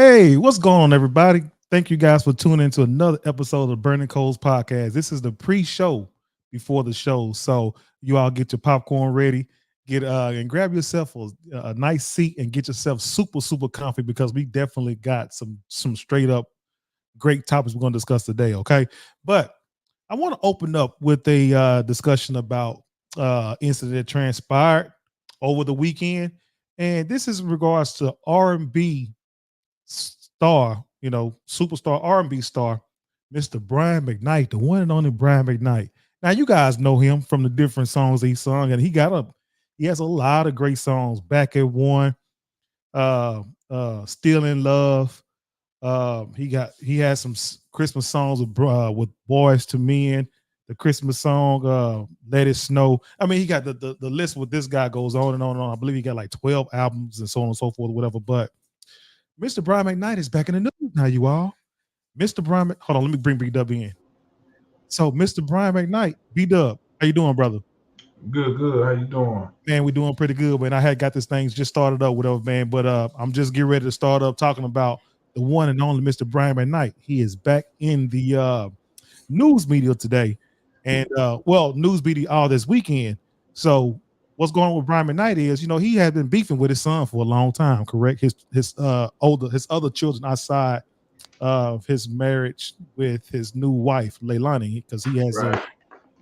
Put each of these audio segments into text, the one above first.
Hey, what's going on, everybody? Thank you guys for tuning into another episode of Burning Coals Podcast. This is the pre-show before the show, so you all get your popcorn ready, get and grab yourself a nice seat and get yourself super comfy because we definitely got some straight up great topics we're going to discuss today. Okay, but I want to open up with a discussion about incident that transpired over the weekend, and this is in regards to R&B star, superstar R&B star, Mr. Brian McKnight, the one and only Brian McKnight. Now you guys know him from the different songs he sung, and he has a lot of great songs. Back at One, Still in Love. He has some Christmas songs with Boys to Men. The Christmas song, Let It Snow. I mean, he got the list with this guy goes on and on and on. I believe he got like 12 albums and so on and so forth, whatever. But Mr. Brian McKnight is back in the news now, you all. Mr. Brian, hold on, let me bring B Dub in. So, Mr. Brian McKnight, B Dub, how you doing, brother? Good, good. How you doing? Man, we're doing pretty good, man. I had got this thing just started up, whatever, man. But I'm just getting ready to start up talking about the one and only Mr. Brian McKnight. He is back in the news media today, and news media all this weekend. So, what's going on with Brian McKnight is, he had been beefing with his son for a long time. Correct? His other children outside of his marriage with his new wife Leilani, because Right.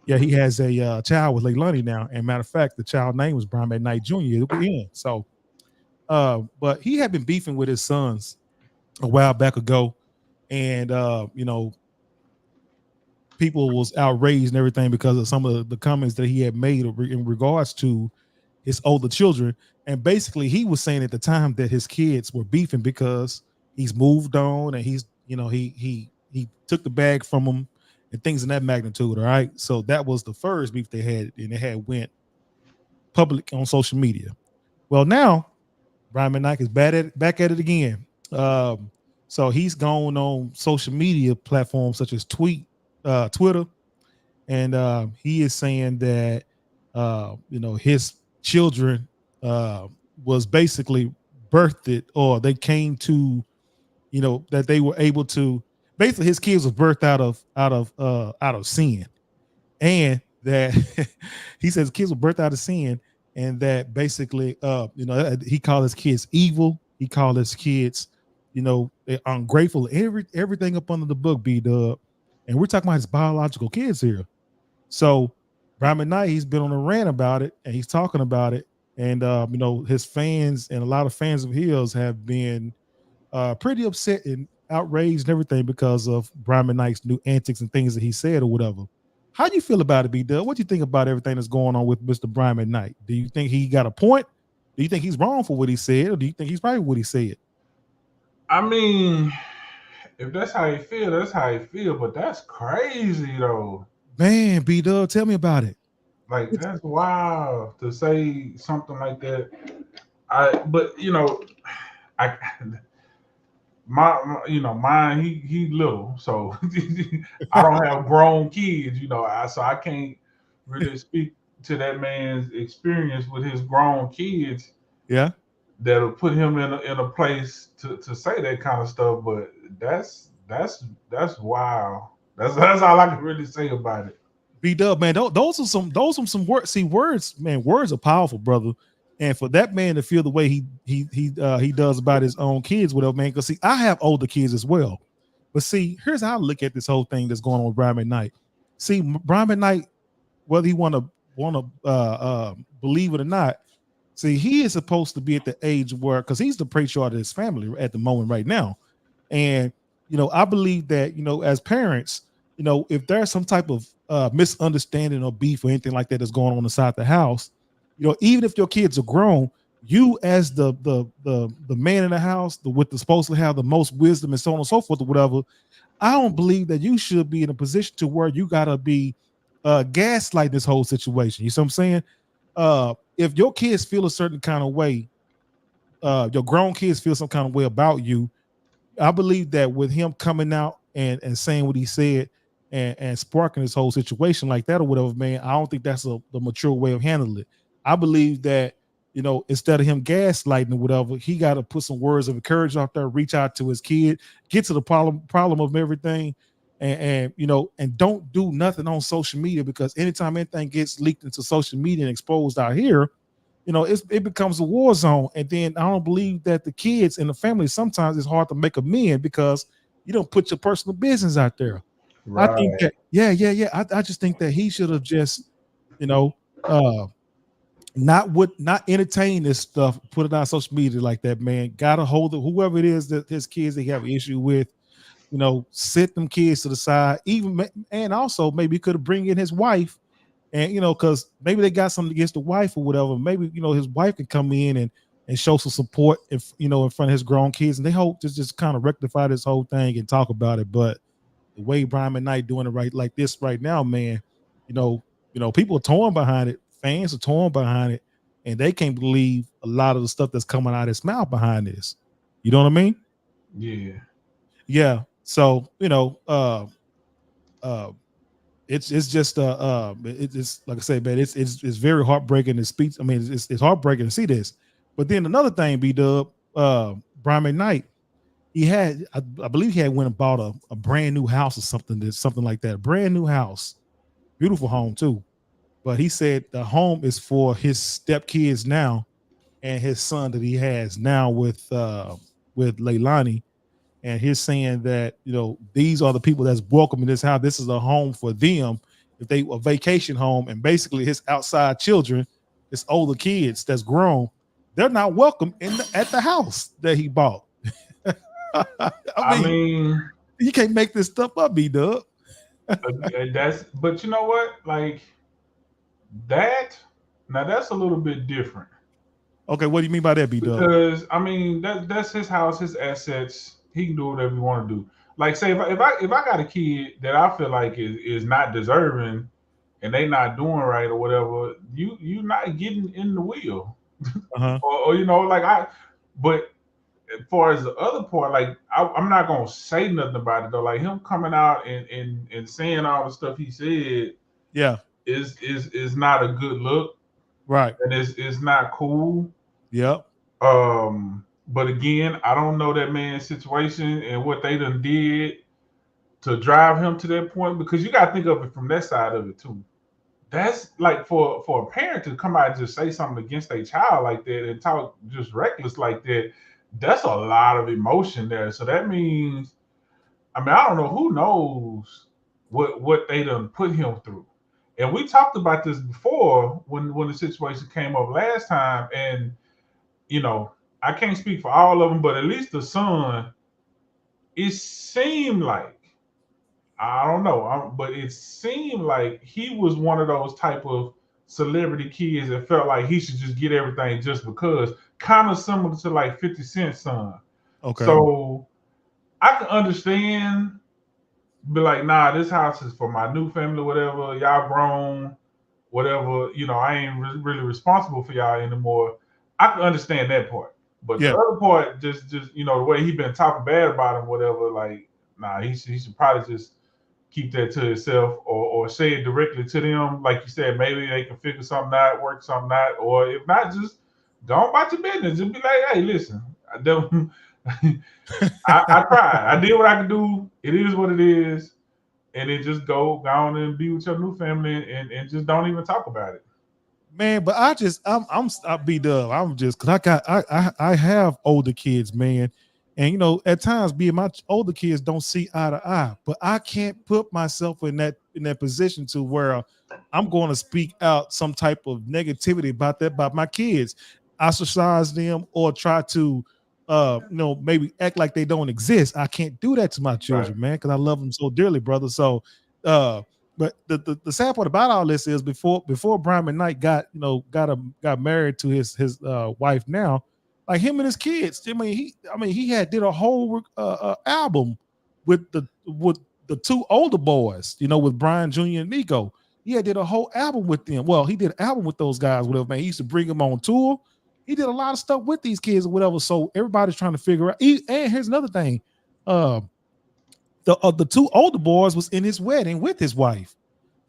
he has a child with Leilani now. And matter of fact, the child name was Brian McKnight Jr. Yeah. So, but he had been beefing with his sons a while back ago, and people was outraged and everything because of some of the comments that he had made in regards to his older children. And basically, he was saying at the time that his kids were beefing because he's moved on and he's, he took the bag from them and things in that magnitude. All right. So that was the first beef they had, and it had went public on social media. Well, now Brian McKnight is back at it again. So he's gone on social media platforms such as Twitter, and he is saying that his children was basically birthed, or they came to, that they were able to, basically his kids was birthed out of sin, and that he says kids were birthed out of sin, and that basically he called his kids evil, he called his kids, they're ungrateful, everything up under the book, B Dub. And we're talking about his biological kids here. So Brian McKnight, he's been on a rant about it, and he's talking about it. And his fans and a lot of fans of his have been pretty upset and outraged and everything because of Brian McKnight's new antics and things that he said or whatever. How do you feel about it, B Dub? What do you think about everything that's going on with Mr. Brian McKnight? Do you think he got a point? Do you think he's wrong for what he said, or do you think he's right with what he said? I mean, if that's how you feel, that's how you feel. But that's crazy though. Man, B Dub, tell me about it. Like that's wild to say something like that. But I, mine. He little, so I don't have grown kids. So I can't really speak to that man's experience with his grown kids Yeah. that'll put him in a place to say that kind of stuff. But that's wild. That's all I can really say about it. B Dub, man, those are some words. See, words, man, words are powerful, brother. And for that man to feel the way he does about his own kids, whatever, man. Because see, I have older kids as well. But see, here's how I look at this whole thing that's going on with Brian McKnight. See, Brian McKnight, whether he want to believe it or not, see, he is supposed to be at the age where, because he's the patriarch of his family at the moment right now. And I believe that as parents, if there's some type of misunderstanding or beef or anything like that that's going on inside the house, even if your kids are grown, you as the man in the house, with the supposed to have the most wisdom and so on and so forth or whatever, I don't believe that you should be in a position to where you gotta be gaslight this whole situation. You see what I'm saying? If your kids feel a certain kind of way, your grown kids feel some kind of way about you, I believe that with him coming out and saying what he said and sparking this whole situation like that or whatever, man, I don't think that's the mature way of handling it. I believe that instead of him gaslighting or whatever, he got to put some words of encouragement out there, reach out to his kid, get to the problem of everything, and don't do nothing on social media, because anytime anything gets leaked into social media and exposed out here, it becomes a war zone. And then I don't believe that the kids and the family, sometimes it's hard to make amends because you don't put your personal business out there. I think Right. that, yeah. I just think that he should have just, you know, uh, not entertain this stuff, put it on social media like that, man. Gotta hold it, whoever it is that his kids they have an issue with, sit them kids to the side, and also maybe could have bring in his wife, and because maybe they got something against the wife or whatever. Maybe his wife can come in and show some support if in front of his grown kids, and they hope to just kind of rectify this whole thing and talk about it. But the way Brian McKnight doing it right like this right now, man, people are torn behind it. Fans are torn behind it, and they can't believe a lot of the stuff that's coming out of his mouth behind this. You know what I mean? Yeah. Yeah. So uh, it's just it's like I said, man, it's very heartbreaking to speak. I mean, it's heartbreaking to see this. But then another thing, B Dub, Brian McKnight, he had, I believe he had went and bought a brand new house or something like that. A brand new house, beautiful home too. But he said the home is for his stepkids now and his son that he has now with Leilani. And he's saying that these are the people that's welcome in this house. This is a home for them, if they a vacation home, and basically his outside children, his older kids that's grown, they're not welcome at the house that he bought. I I mean, mean, you can't make this stuff up, B Dub. but you know what? Like that, now that's a little bit different Okay, what do you mean by that, B Dub? because I mean that's his house, his assets. He can do whatever he want to do. Like say if I got a kid that I feel like is not deserving and they not doing right or whatever, you not getting in the wheel Uh-huh. or like I. But as far as the other part, like I'm not gonna say nothing about it though. Like him coming out and saying all the stuff he said Yeah. is not a good look Right. and it's not cool. Yep. But again, I don't know that man's situation and what they done did to drive him to that point because you got to think of it from that side of it too. That's like for a parent to come out and just say something against a child like that and talk just reckless like that. That's a lot of emotion there. So that means, I mean, I don't know who knows what they done put him through. And we talked about this before when the situation came up last time, and you know, I can't speak for all of them, but at least the son, it seemed like I don't know, but it seemed like he was one of those type of celebrity kids that felt like he should just get everything just because, kind of similar to like 50 Cent's son. Okay. So I can understand, be like, nah, this house is for my new family, whatever. Y'all grown, whatever. I ain't really responsible for y'all anymore. I can understand that part. But the Yeah. other part, just the way he been talking bad about him, whatever. Like, nah, he should probably just keep that to himself or say it directly to them. Like you said, maybe they can figure something out, work something out, or if not, just go on about your business. Just be like, hey, listen, I don't. I tried. I did what I could do. It is what it is, and then just go on and be with your new family, and just don't even talk about it. Man, but I'll be dub. I'm just because I have older kids, man, and at times being my older kids don't see eye to eye, but I can't put myself in that position to where I'm going to speak out some type of negativity about my kids, ostracize them, or try to maybe act like they don't exist. I can't do that to my Right. children, man, because I love them so dearly, brother. So uh but the sad part about all this is before Brian McKnight got married to his wife now, like him and his kids. I mean he had did a whole album with the two older boys, with Brian Jr. and Nico. He had did a whole album with them. Well, he did an album with those guys, whatever, man. He used to bring them on tour. He did a lot of stuff with these kids or whatever. So everybody's trying to figure out. And here's another thing. Uh, the two older boys was in his wedding with his wife.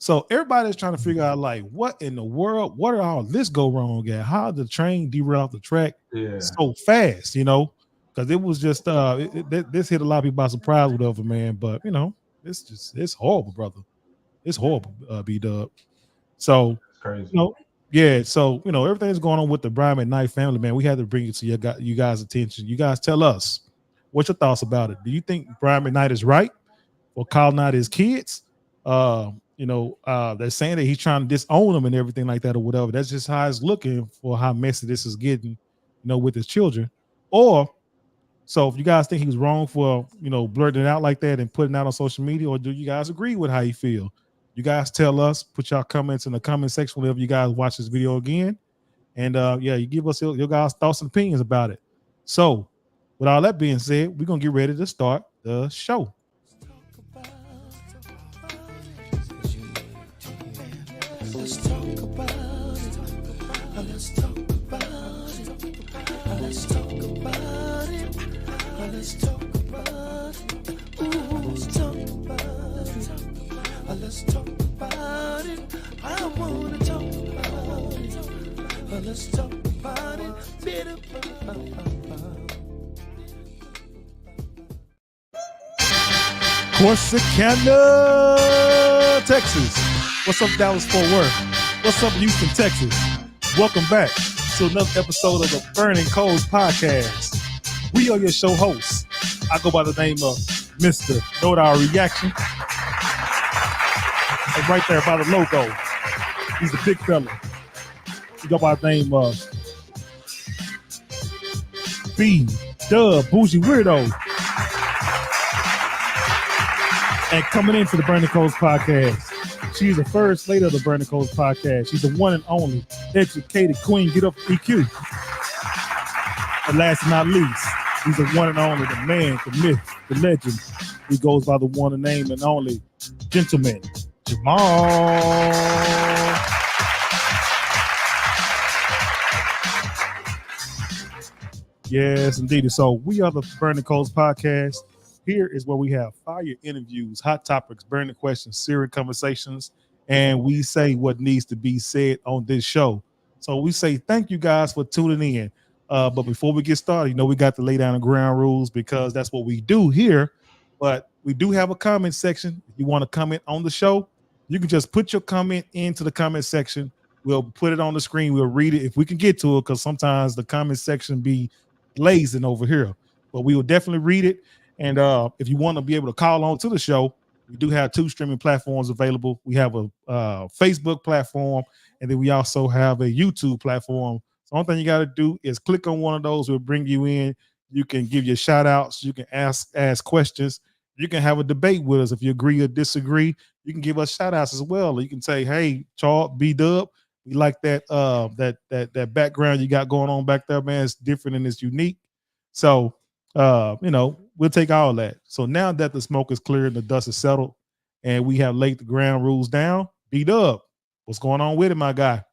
So everybody's trying to figure out like what in the world, what did all this go wrong at? How did the train derail off the track Yeah, so fast, Because it was just this hit a lot of people by surprise, whatever, man. But it's horrible, brother. It's horrible, B Dub. So, it's crazy. you know, yeah. So, everything's going on with the Brian McKnight family, man. We had to bring it to you guys' attention. You guys tell us what's your thoughts about it. Do you think Brian McKnight is right for calling out his kids? They're saying that he's trying to disown them and everything like that or whatever. That's just how it's looking for how messy this is getting, with his children. Or so if you guys think he was wrong for, blurting it out like that and putting it out on social media, or do you guys agree with how you feel? You guys tell us, put your comments in the comment section whenever you guys watch this video again. And yeah, you give us your guys' thoughts and opinions about it. So with all that being said, we're gonna get ready to start the show. Let's talk about it. Let's talk about it. Let's talk about it. Let's talk about it. Ooh, let's talk about it. Let's talk about it. I wanna talk about it. Let's talk about it. Corsicana, Texas. What's up, Dallas Fort Worth? What's up, Houston, Texas? Welcome back to another episode of the Burning Coals podcast. We are your show hosts. I go by the name of Mr. Know Our Reaction. And right there by the logo, he's a big fella. He go by the name of B Dub Bougie Weirdo. And coming into the Burning Coals podcast, she's the first lady of the Burning Coals podcast. She's the one and only educated queen. Get up, EQ. And last but not least, he's the one and only, the man, the myth, the legend. He goes by the one and name and only gentleman, Jamal. Yes, indeed. So we are the Burning Coals podcast. Here is where we have fire interviews, hot topics, burning questions, serious conversations, and we say what needs to be said on this show. So we say thank you guys for tuning in. But before we get started, we got to lay down the ground rules because that's what we do here. But we do have a comment section. If you want to comment on the show, you can just put your comment into the comment section. We'll put it on the screen. We'll read it if we can get to it, because sometimes the comment section be blazing over here. But we will definitely read it. And if you want to be able to call on to the show, we do have 2 streaming platforms available. We have a Facebook platform, and then we also have a YouTube platform. So the only thing you got to do is click on one of those. We'll bring you in. You can give your shout outs. You can ask questions. You can have a debate with us if you agree or disagree. You can give us shout outs as well. You can say, hey, Charles, B-Dub, we like that that background you got going on back there, man. It's different and it's unique. So we'll take all that. So now that the smoke is cleared and the dust is settled and we have laid the ground rules down, B-Dub, what's going on with it, my guy?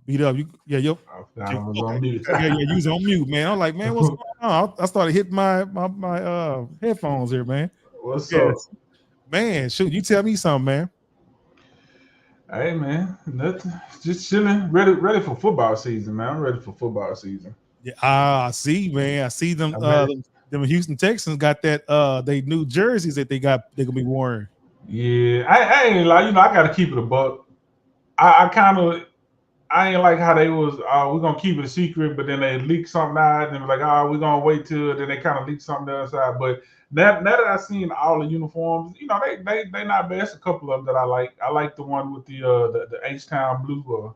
B-Dub, yo. I was on mute. Yeah, you was on mute, man. I'm like, man, what's going on? I started hitting my headphones here, man. What's up? Man, shoot, you tell me something, man. Hey man, nothing. Just chilling, ready for football season, man. I'm ready for football season. Yeah, I see, man. I see them. Them Houston Texans got that. They new jerseys that they're gonna be wearing. Yeah, I ain't like I got to keep it a buck. I ain't like how they was. We're gonna keep it a secret, but then they leak something out, and they were like, we're gonna wait till. Then they kind of leak something else out. But now that I've seen all the uniforms, they not bad. It's a couple of them that I like. I like the one with the H-Town blue,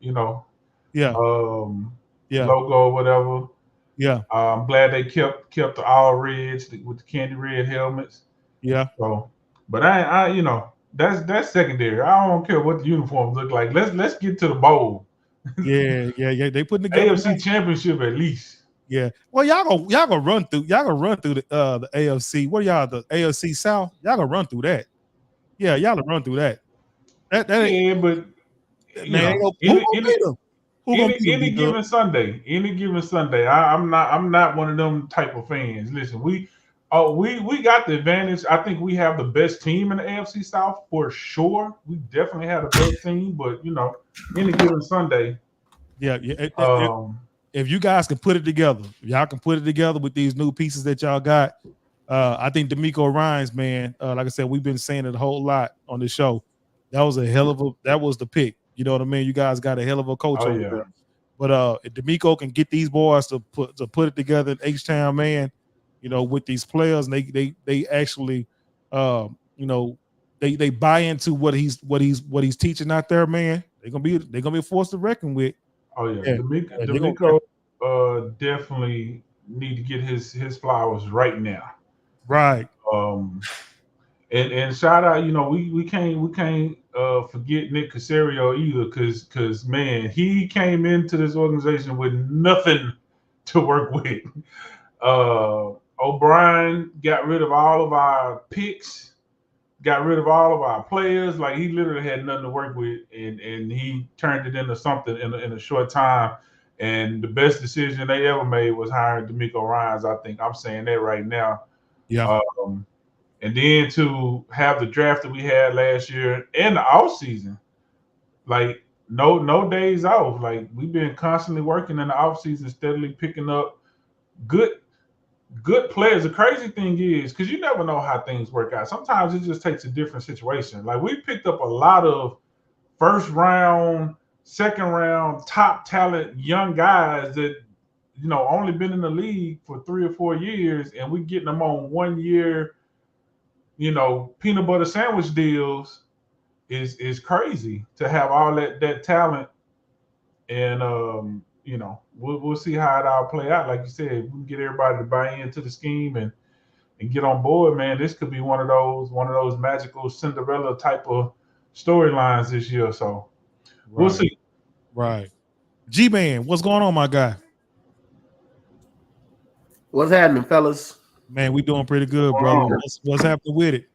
yeah, logo or whatever. Yeah, I'm glad they kept the all reds with the candy red helmets. Yeah. So, but that's secondary. I don't care what the uniforms look like. Let's get to the bowl. Yeah. They putting together AFC championship at least. Yeah. Well, y'all gonna run through the AFC. What are y'all, the AFC South? Y'all gonna run through that. Yeah, y'all gonna run through that. That ain't, but man, any given Sunday, I'm not one of them type of fans. Listen, Oh, we got the advantage. I think we have the best team in the AFC South for sure. We definitely have the best team, but any given Sunday, Yeah, um, if you guys can put it together, if y'all can put it together with these new pieces that y'all got. I think D'Amico Ryans, man, like I said, we've been saying it a whole lot on the show. That was the pick. You know what I mean? You guys got a hell of a coach oh over yeah, there. But if D'Amico can get these boys to put it together in H-Town, man, with these players, and they actually, you know, they buy into what he's teaching out there, man. They're gonna be a force to reckon with. oh yeah. Yeah, D'Amico, yeah, they're gonna D'Amico definitely need to get his flowers right now. right. Um, and shout out, we can't forget Nick Casario either, because man, he came into this organization with nothing to work with. O'Brien got rid of all of our picks, got rid of all of our players. Like, he literally had nothing to work with, and he turned it into something in a short time. And the best decision they ever made was hiring D'Amico Ryans. I think I'm saying that right now. Yeah, Um, and then to have the draft that we had last year and the off season, like no days off. Like, we've been constantly working in the off season, steadily picking up good good players. The crazy thing is, because you never know how things work out. Sometimes it just takes a different situation. Like, we picked up a lot of first round, second round, top talent, young guys that only been in the league for 3 or 4 years, and we getting them on 1 year, peanut butter sandwich deals. Is crazy to have all that talent, and we'll see how it all play out. Like you said, if we can get everybody to buy into the scheme and get on board, man, this could be one of those magical Cinderella type of storylines this year. So we'll right, see. right. G-Man, what's going on, my guy? What's happening, fellas? Man, we doing pretty good, brother. What's happening with it?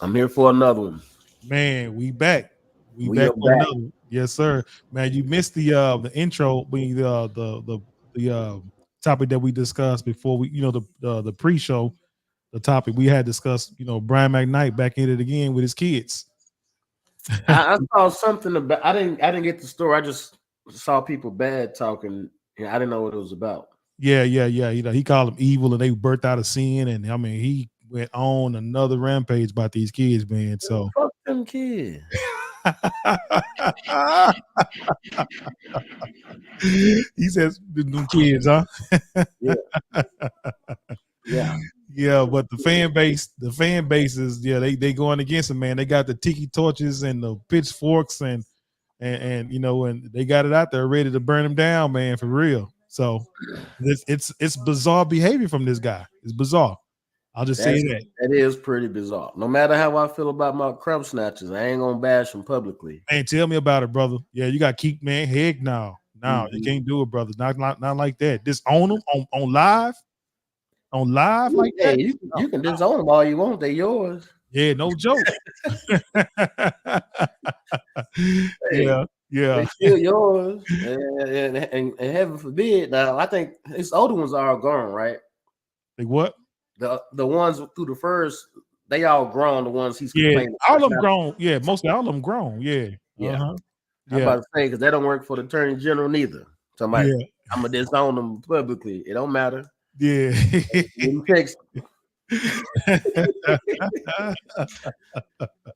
I'm here for another one. Man, we back. We We back are for back. another one. Yes, sir. Man, you missed the intro, the topic that we discussed before we, the pre-show, the topic we had discussed, Brian McKnight back in it again with his kids. I saw something about. I didn't get the story. I just saw people bad talking, and I didn't know what it was about. Yeah. He called them evil and they birthed out of sin. And I mean, he went on another rampage about these kids, man. So Fuck them kids. he says them kids, huh? Yeah. Yeah. Yeah, but the fan base is, yeah, they going against him, man. They got the tiki torches and the pitchforks and they got it out there ready to burn him down, man, for real. So it's bizarre behavior from this guy. It's bizarre. I'll just say that. That is pretty bizarre. No matter how I feel about my crumb snatchers, I ain't gonna bash them publicly. Man, tell me about it, brother. Yeah, you got to keep, man. Heck no. No, you can't do it, brother. Not like that. Disown them on live. On live like that? Hey, you can disown them all you want. They're yours. Yeah, no joke. Yeah. They're still yours. And heaven forbid. Now, I think his older ones are all gone, right? Like what? The ones through the first, they all grown. The ones he's complaining all about. of them grown. Yeah, mostly all of them grown. Yeah. Yeah. Uh-huh. I'm about to say, because they don't work for the attorney general neither. So I'm Yeah. gonna disown them publicly. It don't matter. Yeah.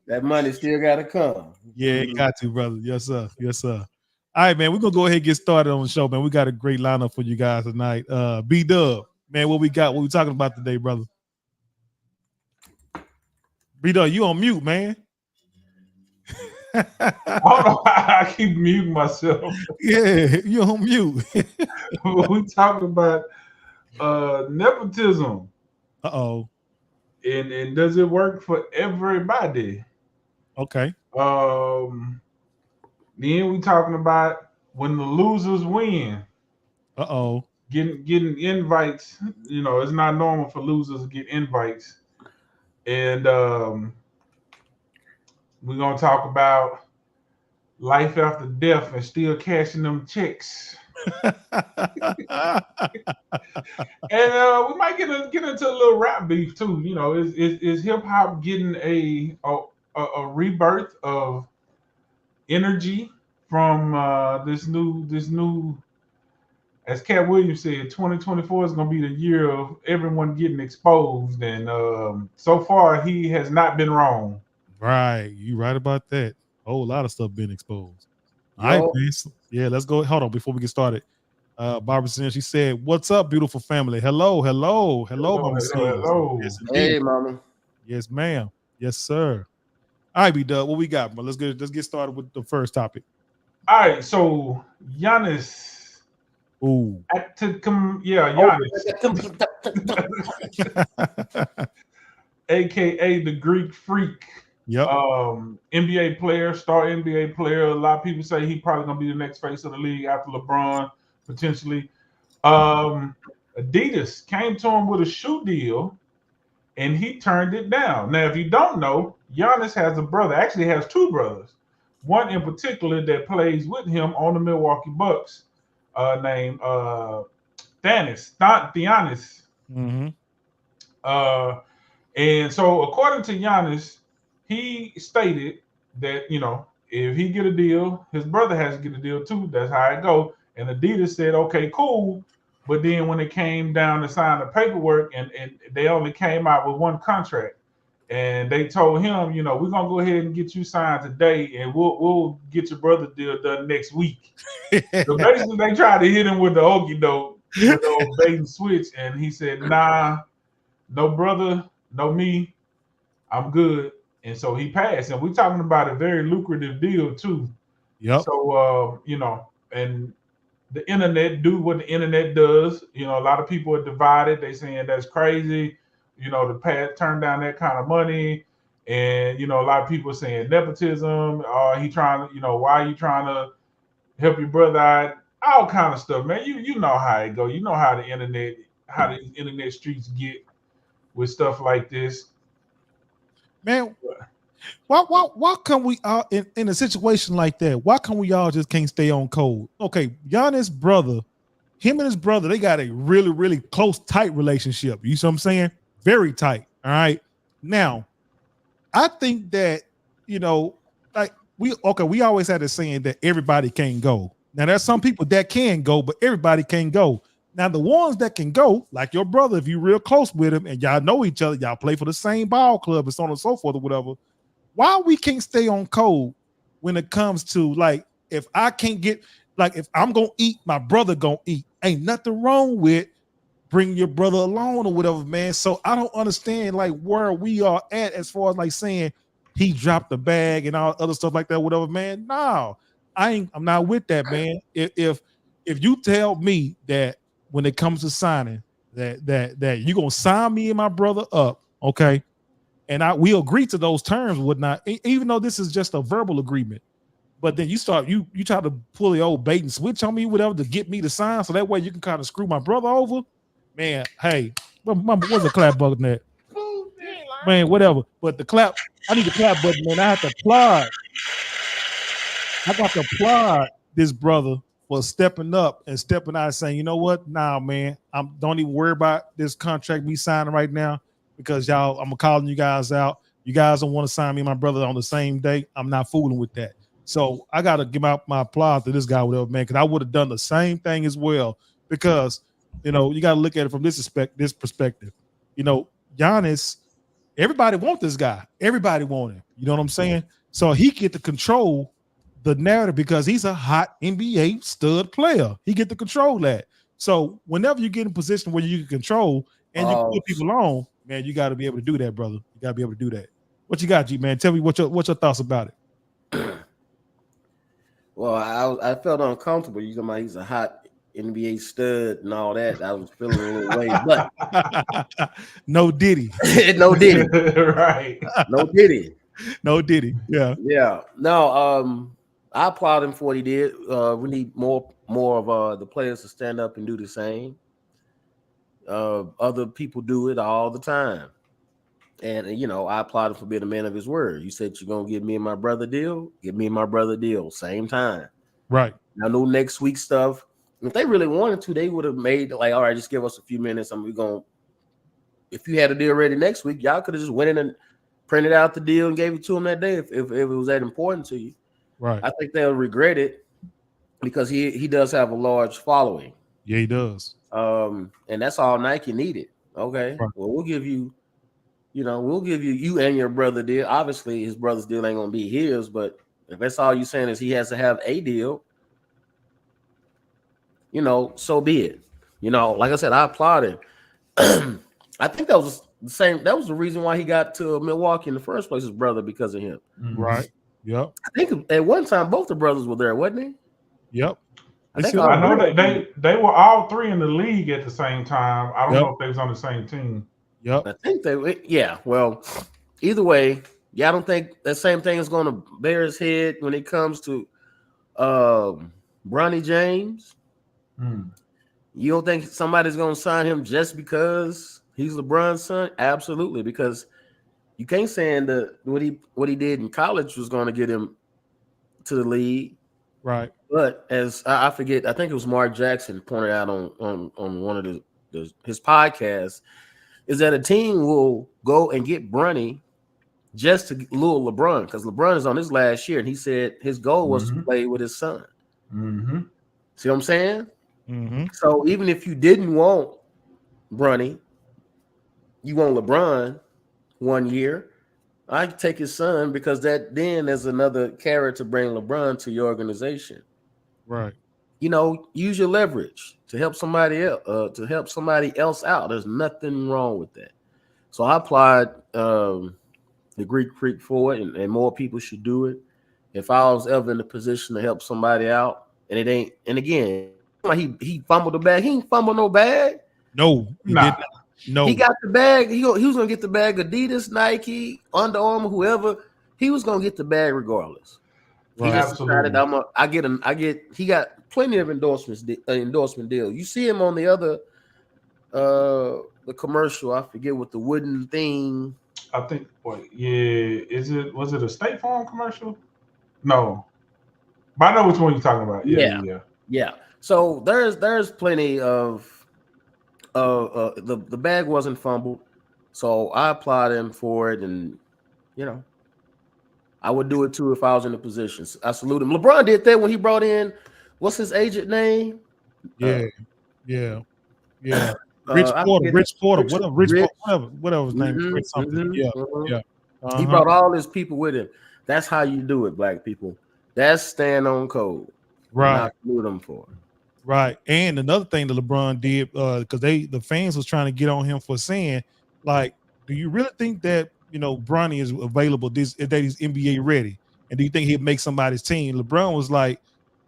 That money still gotta come. Yeah, it got to, brother. Yes, sir. Yes, sir. All right, man. We're gonna go ahead and get started on the show, man. We got a great lineup for you guys tonight. B-Dub, man, what we got? What we talking about today, brother? B-Dub, you on mute, man. I don't know why I keep muting myself. Yeah, you on mute. We talking about nepotism. Uh-oh. And does it work for everybody? Okay. Then we talking about when the losers win. Uh-oh. Getting invites. It's not normal for losers to get invites. And we're gonna talk about life after death and still cashing them checks. And we might get into a little rap beef too. You know, is hip hop getting a rebirth of energy from this new, as Cat Williams said, 2024 is going to be the year of everyone getting exposed, and so far he has not been wrong. Right, you right about that. A whole lot of stuff being exposed. All right, Yo, man. Yeah, let's go. Hold on before we get started. Barbara Sins, she said, "What's up, beautiful family? Hello, hello, hello, Hello, Mama hello, Sins. hello. Yes, indeed. hey, mama. Yes, ma'am. Yes, sir. All right, B Dub, what we got, bro? Let's get started with the first topic. All right, so Giannis, Ooh. yeah, Oh, Giannis, aka the Greek Freak, Yep. NBA player, star NBA player. A lot of people say he probably gonna be the next face of the league after LeBron, potentially. Um, Adiddas came to him with a shoe deal, and he turned it down. Now, if you don't know, Giannis has a brother. Actually, has two brothers. One in particular that plays with him on the Milwaukee Bucks, named Giannis. Mm-hmm. Uh, and so, according to Giannis, he stated that if he get a deal, his brother has to get a deal too. That's how it go. And Adidas said, "Okay, cool." But then when it came down to sign the paperwork, and they only came out with one contract, and they told him, we're gonna go ahead and get you signed today, and we'll get your brother deal done next week. So basically, they tried to hit him with the okey doke, with the old bait and switch, and he said, "Nah, no brother, no me. I'm good." And so he passed. And we're talking about a very lucrative deal too. Yep. So and the internet do what the internet does. A lot of people are divided. They saying that's crazy, to turn down that kind of money. And a lot of people are saying nepotism. He trying to, why are you trying to help your brother out? All kind of stuff, man. You know how it go. You know how the internet streets get with stuff like this. Man, why can we all in a situation like that? Why can we all just can't stay on code? Okay, Giannis' brother, him and his brother, they got a really, really close, tight relationship. You see what I'm saying? Very tight. All right. Now, I think that, like we always had this saying that everybody can go. Now, there's some people that can go, but everybody can go. Now, the ones that can go, like your brother, if you're real close with him and y'all know each other, y'all play for the same ball club and so on and so forth or whatever. Why we can't stay on code when it comes to, like, if I can't get, like, if I'm gonna eat, my brother gonna eat. Ain't nothing wrong with bring your brother along or whatever, man. So I don't understand like where we are at as far as like saying he dropped the bag and all other stuff like that, whatever, man. No, I'm not with that, man. If you tell me that when it comes to signing that you're gonna sign me and my brother up, okay, and we agree to those terms, whatnot, even though this is just a verbal agreement. But then you try to pull the old bait and switch on me, whatever, to get me to sign, so that way you can kind of screw my brother over. Man, hey, what's a clap button at? Man, whatever. But the clap, I need the clap button, man. I have to applaud. I got to applaud this brother for stepping up and stepping out and saying, you know what? Nah, man, don't even worry about this contract we signing right now because y'all, I'm calling you guys out. You guys don't want to sign me and my brother on the same day. I'm not fooling with that. So I got to give out my applause to this guy, whatever, man, because I would have done the same thing as well. Because you got to look at it from this perspective. Giannis, everybody want this guy. Everybody want him. You know what I'm saying? So he get to control the narrative because he's a hot NBA stud player. He get to control that. So whenever you get in a position where you can control and you put people on, man, you got to be able to do that, brother. You got to be able to do that. What you got, G, man? Tell me what's your thoughts about it. Well, I felt uncomfortable. You know, he's a hot NBA stud and all that. I was feeling a little way, but no Diddy. No Diddy. Right. No Diddy. No Diddy. Yeah. Yeah. No, I applaud him for what he did. We need more of the players to stand up and do the same. Other people do it all the time. And I applaud him for being a man of his word. You said you're gonna give me and my brother a deal. Give me and my brother a deal. Same time. Right. I know next week stuff. If they really wanted to, they would have made like, all right, just give us a few minutes. And we're gonna. If you had a deal ready next week, y'all could have just went in and printed out the deal and gave it to him that day. If it was that important to you, Right. I think they'll regret it because he does have a large following. Yeah, he does. And that's all Nike needed. Okay, Right. well, we'll give you. We'll give you and your brother deal. Obviously, his brother's deal ain't gonna be his, but if that's all you saying is he has to have a deal, so be it. Like I said, I applaud him. I think that was the same. That was the reason why he got to Milwaukee in the first place, his brother, because of him. Right. Yep. I think at one time both the brothers were there, wasn't he? Yep. I think I know that they were all three in the league at the same time. I don't know if they was on the same team. Yep. I think they. Yeah. Well, either way, I don't think that same thing is going to bear his head when it comes to Bronny James. You don't think somebody's going to sign him just because he's LeBron's son? Absolutely, because you can't say that what he did in college was going to get him to the league. Right. But as I forget, I think it was Mark Jackson pointed out on one of his podcasts, is that a team will go and get Bronny just to lure LeBron, because LeBron is on his last year, and he said his goal was to play with his son. See what I'm saying? So even if you didn't want Bronny, you want LeBron 1 year, I could take his son, because that then there's another carrot to bring LeBron to your organization. Right. Use your leverage to help somebody else out. There's nothing wrong with that. So I applied the Greek Freak for it, and more people should do it. If I was ever in the position to help somebody out, and it ain't, and again, he fumbled the bag. He ain't fumbled no bag. No, he didn't. No, he got the bag. He was gonna get the bag. Adiddas, Nike, Under Armour, whoever. He was gonna get the bag regardless. Right. He just decided he got plenty of endorsement deal. You see him on the other the commercial. I forget what the wooden thing. I think was it a State Farm commercial? No. But I know which one you're talking about. Yeah. So there's plenty of the bag wasn't fumbled. So I applaud him for it, and I would do it too if I was in the position. I salute him. LeBron did that when he brought in, what's his agent name? Yeah. Rich Porter, whatever his name is. Rich something. Yeah. He brought all his people with him. That's how you do it, black people. That's stand on code. Right. I salute him for it. Right. And another thing that LeBron did, because the fans was trying to get on him for saying, like, do you really think that Bronny is available that he's NBA ready? And do you think he'd make somebody's team? LeBron was like,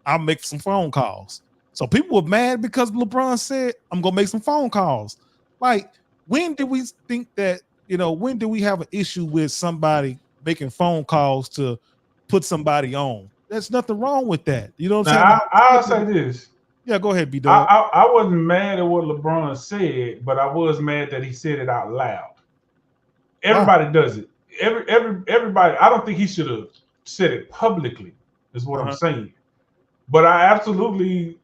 I'll make some phone calls. So people were mad because LeBron said, I'm gonna make some phone calls. Like, when did we think that, when did we have an issue with somebody making phone calls to put somebody on? There's nothing wrong with that. You know what I'm saying? I'll say this. Yeah, go ahead, B-Dog. I wasn't mad at what LeBron said, but I was mad that he said it out loud. Everybody does it. Everybody. I don't think he should have said it publicly, is what I'm saying. But I absolutely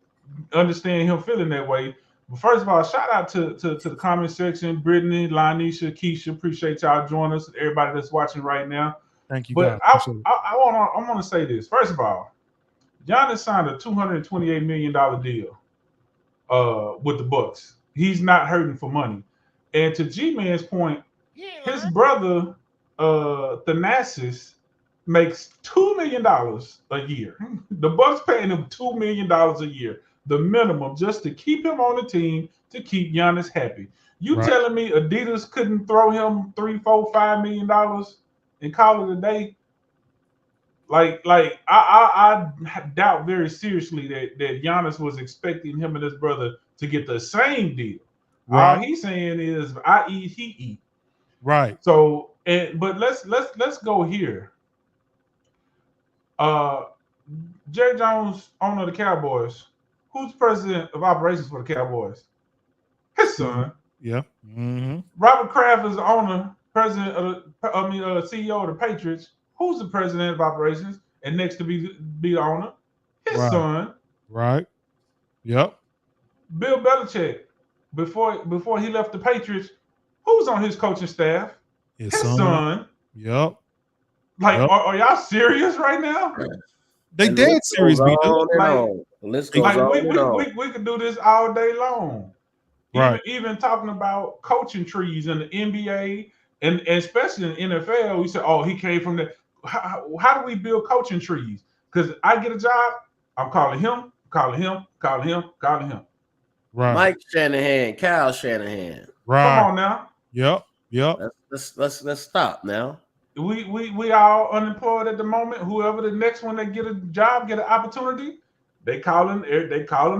understand him feeling that way. But first of all, shout out to the comment section, Brittany, Lanisha, Keisha. Appreciate y'all joining us. Everybody that's watching right now. Thank you. But I want to say this. First of all, Giannis signed a $228 million deal with the Bucks. He's not hurting for money. And to G-Man's point, his brother, Thanasis, makes $2 million a year. The Bucks paying him $2 million a year, the minimum, just to keep him on the team, to keep Giannis happy. You telling me Adiddas couldn't throw him $3, $4, $5 million and call it a day? Like I doubt very seriously that Giannis was expecting him and his brother to get the same deal. All he's saying is, I eat, he eat. Right. So, but let's go here. Jerry Jones, owner of the Cowboys, who's president of operations for the Cowboys? His son. Yeah. Robert Kraft is the owner CEO of the Patriots, who's the president of operations, and next to be the owner, his Right. son, Right. Yep. Bill Belichick, before he left the Patriots, who's on his coaching staff? His His son. son. Yep. Like, Yep. are y'all serious right now? They And the dead list serious, goes B. on and Like, on. The list goes like on and on. we could do this all day long. Right. Even talking about coaching trees in the NBA and especially in the NFL, we say, oh, he came from the. How do we build coaching trees? Because I get a job, I'm calling him, calling him, calling him, calling him. Right. Mike Shanahan, Kyle Shanahan. Come Right. on now. Yep. Yep. Let's stop now. We all unemployed at the moment. Whoever the next one that get a job, get an opportunity, they calling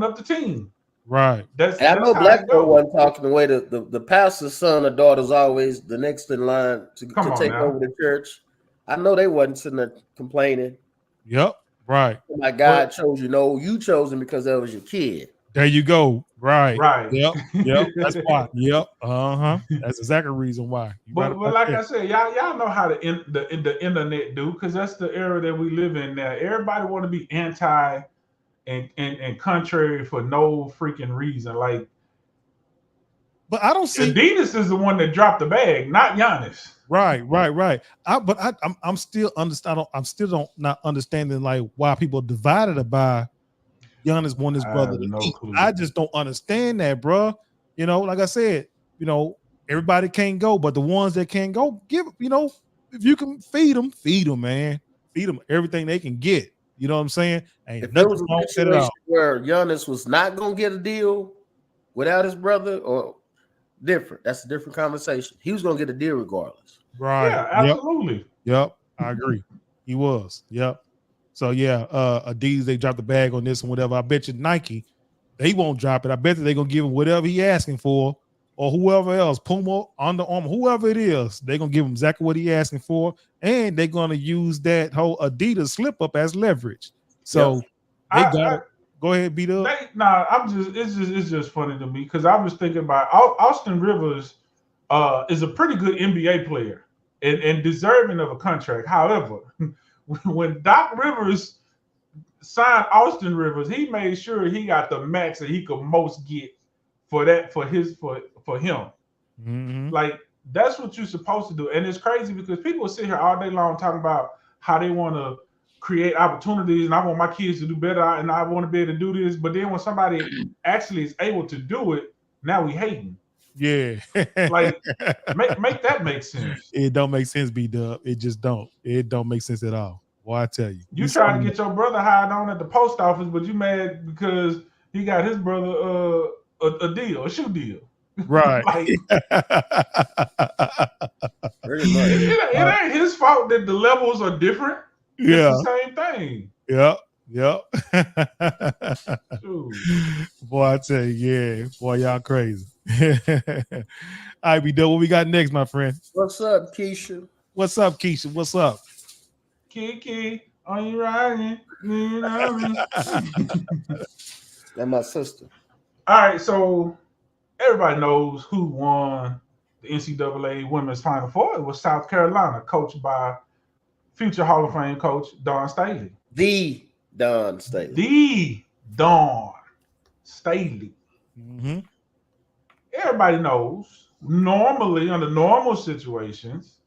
up the team. Right. That's And I know how Black it Joe goes. wasn't talking the way the pastor's son or daughter's always the next in line to Come on take now. over the church. I know they wasn't sitting there complaining. Yep. Right. Oh my God chose you. No, you chose him because that was your kid. There you go. Right. Right. Yep. Yep. That's why. Yep. Uh-huh. That's exactly the reason why. You right But about like that. I said, y'all know how the internet do, because that's the era that we live in now. Everybody want to be anti and contrary for no freaking reason. Like, But I don't see. Adiddas is the one that dropped the bag, not Giannis. Right. I'm still understand. I'm still not understanding like why people divided about Giannis want his I brother have to no eat. clue. I just don't understand that, bro. You know, like I said, you know, everybody can't go, but the ones that can go, give, you know, if you can feed them, man. Feed them everything they can get. You know what I'm saying? Ain't If there nothing was wrong a with that at all. situation where Giannis was not gonna get a deal without his brother, or different, that's a different conversation. He was gonna get a deal regardless. Right. Yeah, Yep. absolutely. Yep. I agree. He was. Yep. So yeah, Adidas, they dropped the bag on this and whatever. I bet you Nike, they won't drop it. I bet you they're gonna give him whatever he asking for, or whoever else, Puma, Under Armour, whoever it is, they're gonna give him exactly what he asking for, and they're gonna use that whole Adidas slip up as leverage. So they got it. Go ahead, beat up. It's just funny to me because I was thinking about Austin Rivers is a pretty good NBA player and deserving of a contract. However, when Doc Rivers signed Austin Rivers, he made sure he got the max that he could most get for him. Mm-hmm. Like, that's what you're supposed to do. And it's crazy because people sit here all day long talking about how they want to create opportunities and I want my kids to do better and I want to be able to do this. But then when somebody actually is able to do it, now we hating. Yeah. Like, make that make sense. It don't make sense, B-Dub. It just don't. It don't make sense at all. Well, I tell you. You trying to get your brother hired on at the post office, but you mad because he got his brother a deal, a shoe deal. Right. Like, Pretty much. it ain't his fault that the levels are different. Yeah. It's the same thing. Yep. Shoot. Boy, I tell you, yeah. Boy, y'all crazy. All right, B-Dub, what we got next, my friend? What's up, Keisha? What's up, Keisha? What's up? Kiki, are you riding? And my sister. All right, so everybody knows who won the NCAA Women's Final Four. It was South Carolina, coached by future Hall of Fame coach Don Staley. The Don Staley. The Don Staley. Mm-hmm. Everybody knows, normally, under normal situations,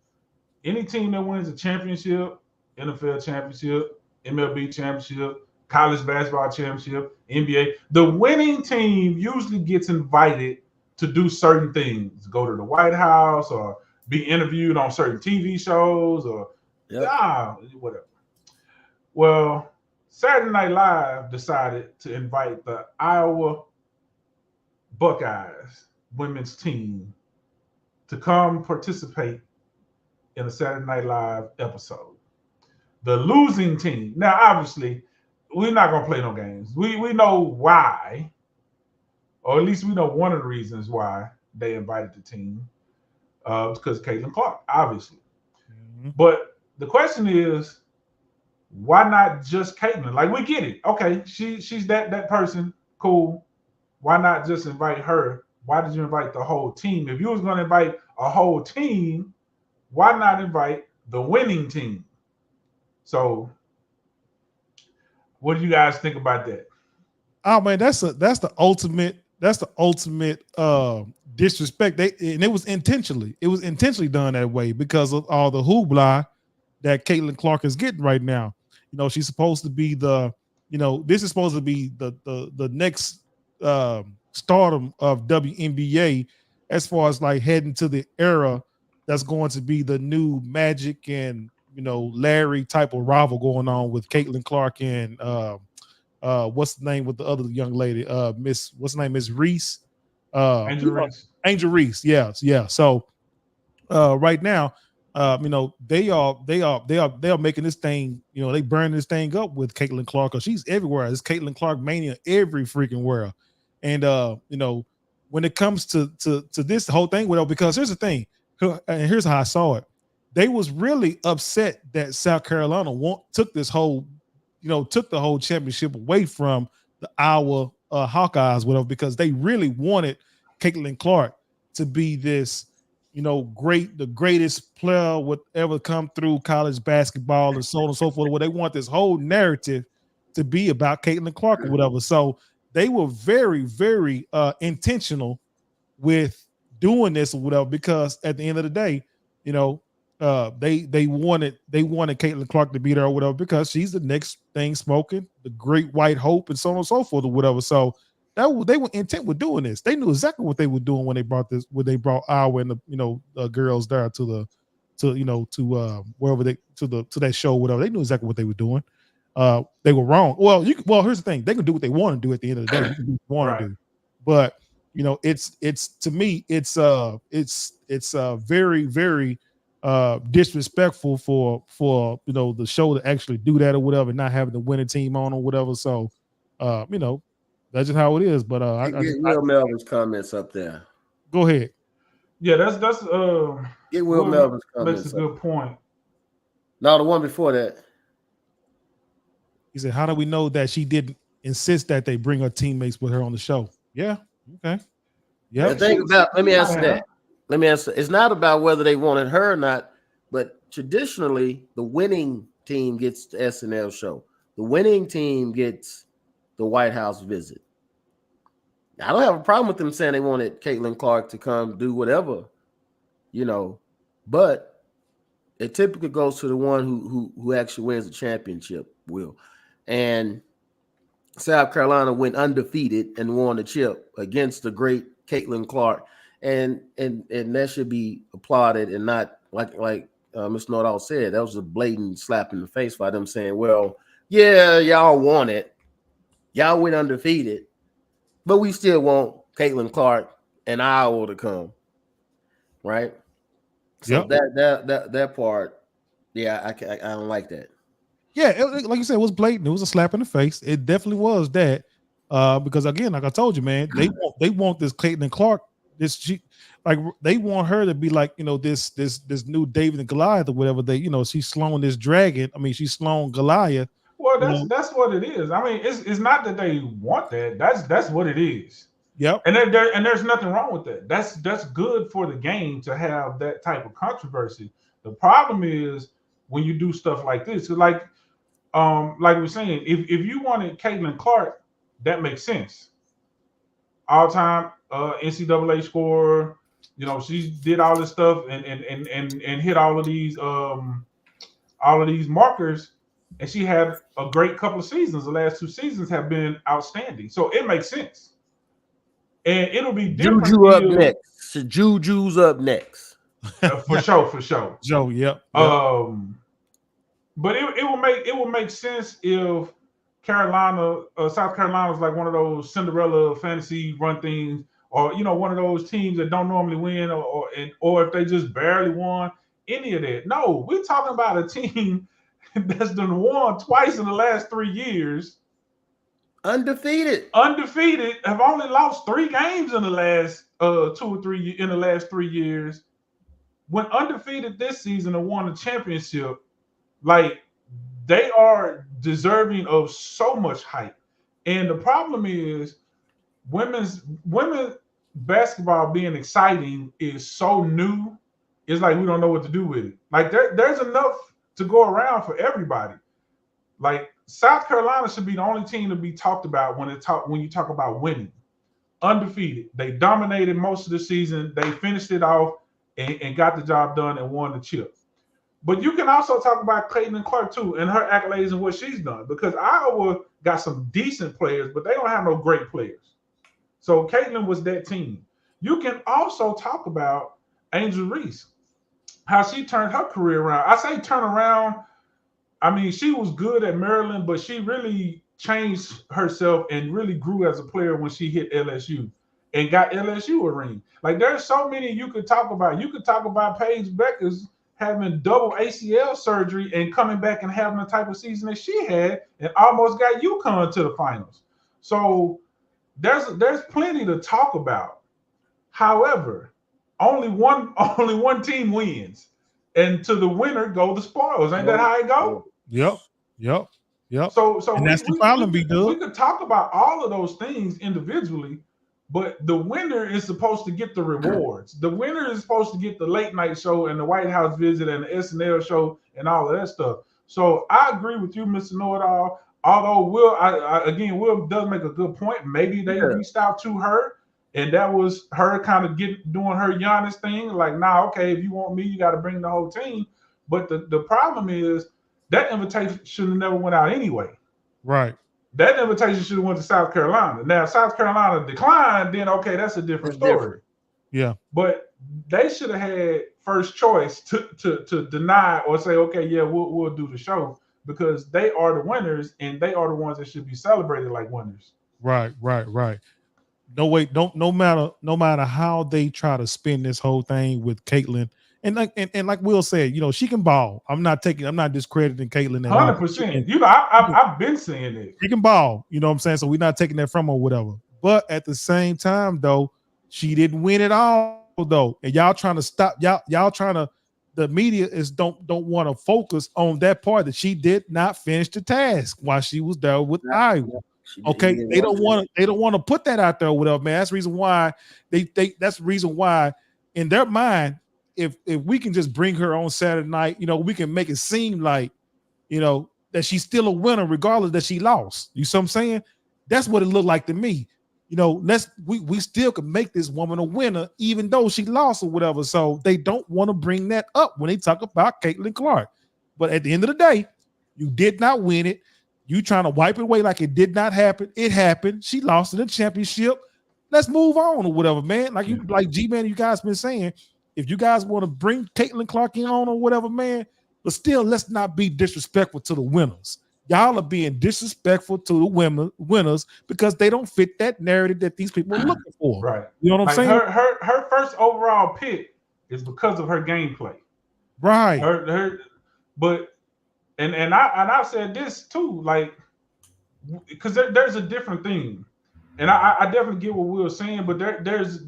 any team that wins a championship, NFL championship, MLB championship, college basketball championship, NBA, the winning team usually gets invited to do certain things, go to the White House or be interviewed on certain TV shows or whatever. Well, Saturday Night Live decided to invite the Iowa Buckeyes women's team to come participate in a Saturday Night Live episode. The losing team. Now, obviously, we're not going to play no games. We know why, or at least we know one of the reasons why they invited the team. Because Caitlin Clark, obviously. Mm-hmm. But the question is, why not just Caitlin? Like, we get it. Okay, she's that person. Cool. Why not just invite her? Why did you invite the whole team? If you was going to invite a whole team, Why not invite the winning team? So, what do you guys think about that? Oh man, that's the ultimate disrespect. It was intentionally. It was intentionally done that way because of all the hoopla that Caitlin Clark is getting right now. You know, she's supposed to be this is supposed to be the next stardom of WNBA as far as like heading to the era that's going to be the new Magic and Larry type of rival going on with Caitlin Clark and what's the name with the other young lady? Miss what's the name? Miss Reese. Injuries. Angel Reese. Yeah, yeah. So right now, they are making this thing, they burning this thing up with Caitlin Clark because she's everywhere. It's Caitlin Clark mania every freaking world. And when it comes to this whole thing, because here's the thing, and here's how I saw it. They was really upset that South Carolina took the whole championship away from the Iowa Hawkeyes, whatever, because they really wanted Caitlin Clark to be this the greatest player would ever come through college basketball and so on and so forth. Where they want this whole narrative to be about Caitlin Clark or whatever. So they were very, very intentional with doing this or whatever, because at the end of the day, they wanted Caitlin Clark to be there or whatever because she's the next thing smoking, the great white hope, and so on and so forth or whatever. So they were intent with doing this. They knew exactly what they were doing when they brought Iowa and the girls there to wherever to that show, whatever. They knew exactly what they were doing. They were wrong. Well, here's the thing: they can do what they want to do at the end of the day. You can do what you want to Right. do, but it's to me, it's very, very disrespectful for the show to actually do that or whatever, not having the winning team on or whatever. So, that's just how it is. But Get Will Melvin's comments up there. go ahead. Yeah, that's Get Will Will Melvin's makes a comments up. good point. No, the one before that. He said, "How do we know that she didn't insist that they bring her teammates with her on the show?" Yeah. Okay. The Yep. thing about, let me She answer might have. that. Let me answer. It's not about whether they wanted her or not, but traditionally, the winning team gets the SNL show. The winning team gets the White House visit. I don't have a problem with them saying they wanted Caitlin Clark to come do whatever, but it typically goes to the one who actually wins the championship, Will. And South Carolina went undefeated and won the chip against the great Caitlin Clark, and that should be applauded and not like Ms. Nordahl said. That was a blatant slap in the face by them saying, "Well, yeah, y'all won it, y'all went undefeated, but we still want Caitlin Clark and Iowa to come." Right? So Yep. that part, yeah, I don't like that. Yeah. Like you said, it was blatant. It was a slap in the face. It definitely was that. Because again, like I told you, man, they want this Caitlin Clark. Like they want her to be like this new David and Goliath or whatever. She's slowing this dragon. I mean, she's slowing Goliath. Well, You that's know. that's what it is. I mean, it's not that they want that. That's what it is. Yep. And there's nothing wrong with that. That's good for the game to have that type of controversy. The problem is when you do stuff like this. So like we're saying, if you wanted Caitlin Clark, that makes sense. All time NCAA scorer, she did all this stuff and hit all of these markers, and she had a great couple of seasons. The last two seasons have been outstanding, so it makes sense. And it'll be different Juju up if next. So Juju's up next. for sure. Joe. Yep. Yep. Um, but it will make sense if South Carolina is like one of those Cinderella fantasy run things, or one of those teams that don't normally win, or if they just barely won any of that. No, we're talking about a team that's done won twice in the last 3 years, Undefeated. undefeated, have only lost 3 games in the last 2 or 3 in the last 3 years. When undefeated this season and won the championship, like they are deserving of so much hype. And the problem is women basketball being exciting is so new it's like we don't know what to do with it. Like there's enough to go around for everybody. Like South Carolina should be the only team to be talked about when you talk about winning. Undefeated. They dominated most of the season. They finished it off and got the job done and won the chip. But you can also talk about Caitlin Clark too and her accolades and what she's done, because Iowa got some decent players, but they don't have no great players. So Caitlin was that team. You can also talk about Angel Reese, how she turned her career around. I say turn around. I mean, she was good at Maryland, but she really changed herself and really grew as a player when she hit LSU and got LSU a ring. Like there's so many you could talk about. You could talk about Paige Beckers having double ACL surgery and coming back and having the type of season that she had and almost got UConn to the finals. So there's plenty to talk about. However, only one team wins, and to the winner go the spoils. Ain't that how it go? Yep. So and that's the problem, we could talk about all of those things individually, but the winner is supposed to get the rewards. The winner is supposed to get the late night show and the White House visit and the SNL show and all of that stuff. So I agree with you, Mr. Know-It-All. Although Will does make a good point. Maybe they reached out to her and that was her kind of doing her Giannis thing. Like, nah, okay, if you want me, you got to bring the whole team. But the problem is that invitation should have never went out anyway. Right. That invitation should have went to South Carolina. Now, if South Carolina declined, then okay, that's a different story. Different. Yeah. But they should have had first choice to deny or say, okay, yeah, we'll do the show, because they are the winners and they are the ones that should be celebrated like winners. Right. No matter how they try to spin this whole thing with Caitlin. And like Will said, she can ball. I'm not discrediting Caitlin. 100%. I've been saying it. She can ball. You know what I'm saying? So we're not taking that from her or whatever. But at the same time, though, she didn't win it all, though. And y'all trying to stop. Y'all trying to. The media don't want to focus on that part that she did not finish the task while she was there with Iowa. Okay, they don't want to put that out there or whatever, man. That's the reason why that's the reason why in their mind, if we can just bring her on Saturday night, we can make it seem like, that she's still a winner regardless that she lost. You see what I'm saying? That's what it looked like to me. We still can make this woman a winner even though she lost or whatever. So they don't want to bring that up when they talk about Caitlin Clark. But at the end of the day, you did not win it. You trying to wipe it away like it did not happen. It happened. She lost in the championship. Let's move on or whatever, man. Like G-Man, you guys been saying, if you guys want to bring Caitlin Clark in on or whatever, man, but still, let's not be disrespectful to the winners. Y'all are being disrespectful to the winners because they don't fit that narrative that these people are looking for. Right. You know what I'm saying? Her first overall pick is because of her gameplay. Right. And I've said this too, like, because there's a different thing, and I definitely get what Will's saying, but there's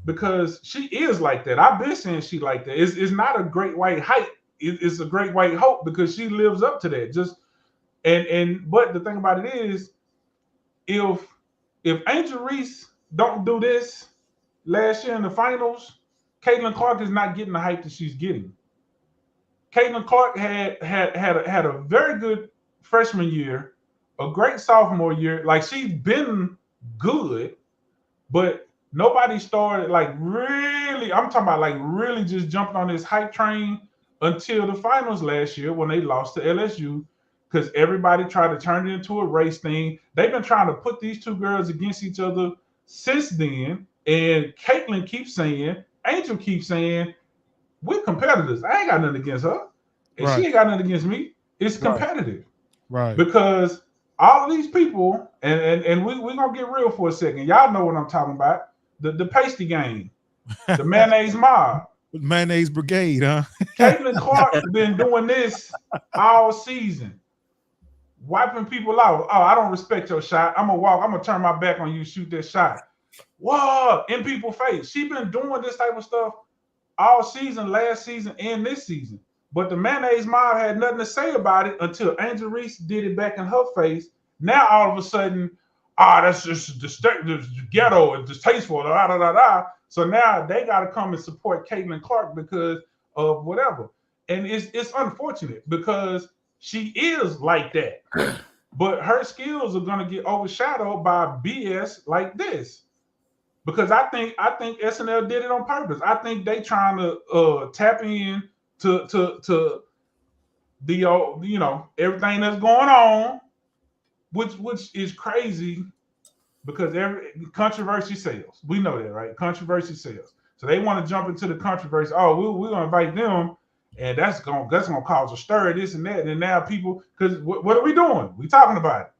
because she is like that. I've been saying she like that. It's not a great white hype. It's a great white hope because she lives up to that. But the thing about it is, if Angel Reese don't do this last year in the finals, Caitlin Clark is not getting the hype that she's getting. Caitlin Clark had a very good freshman year, a great sophomore year. Like, she's been good, but nobody started I'm talking about really just jumping on this hype train until the finals last year when they lost to LSU, because everybody tried to turn it into a race thing. They've been trying to put these two girls against each other since then, and Caitlin keeps saying, Angel keeps saying, we're competitors. I ain't got nothing against her. And she ain't got nothing against me. It's competitive. Right. Because all of these people, and we're going to get real for a second. Y'all know what I'm talking about. The pasty game. The mayonnaise mob. Mayonnaise brigade, huh? Caitlin Clark been doing this all season. Wiping people out. Oh, I don't respect your shot. I'm going to turn my back on you, shoot that shot. Whoa, in people's face. She been doing this type of stuff all season, last season, and this season. But the mayonnaise mob had nothing to say about it until Angel Reese did it back in her face. Now all of a sudden, that's just the ghetto and distasteful. Da, da, da, da. So now they got to come and support Caitlin Clark because of whatever. And it's unfortunate because she is like that. But her skills are gonna get overshadowed by BS like this. Because I think SNL did it on purpose. I think they trying to tap in to the everything that's going on, which is crazy because every controversy sells. We know that, right? Controversy sells. So they want to jump into the controversy. Oh, we're gonna invite them, and that's gonna cause a stir, this and that. And now people, because what are we doing? We talking about it.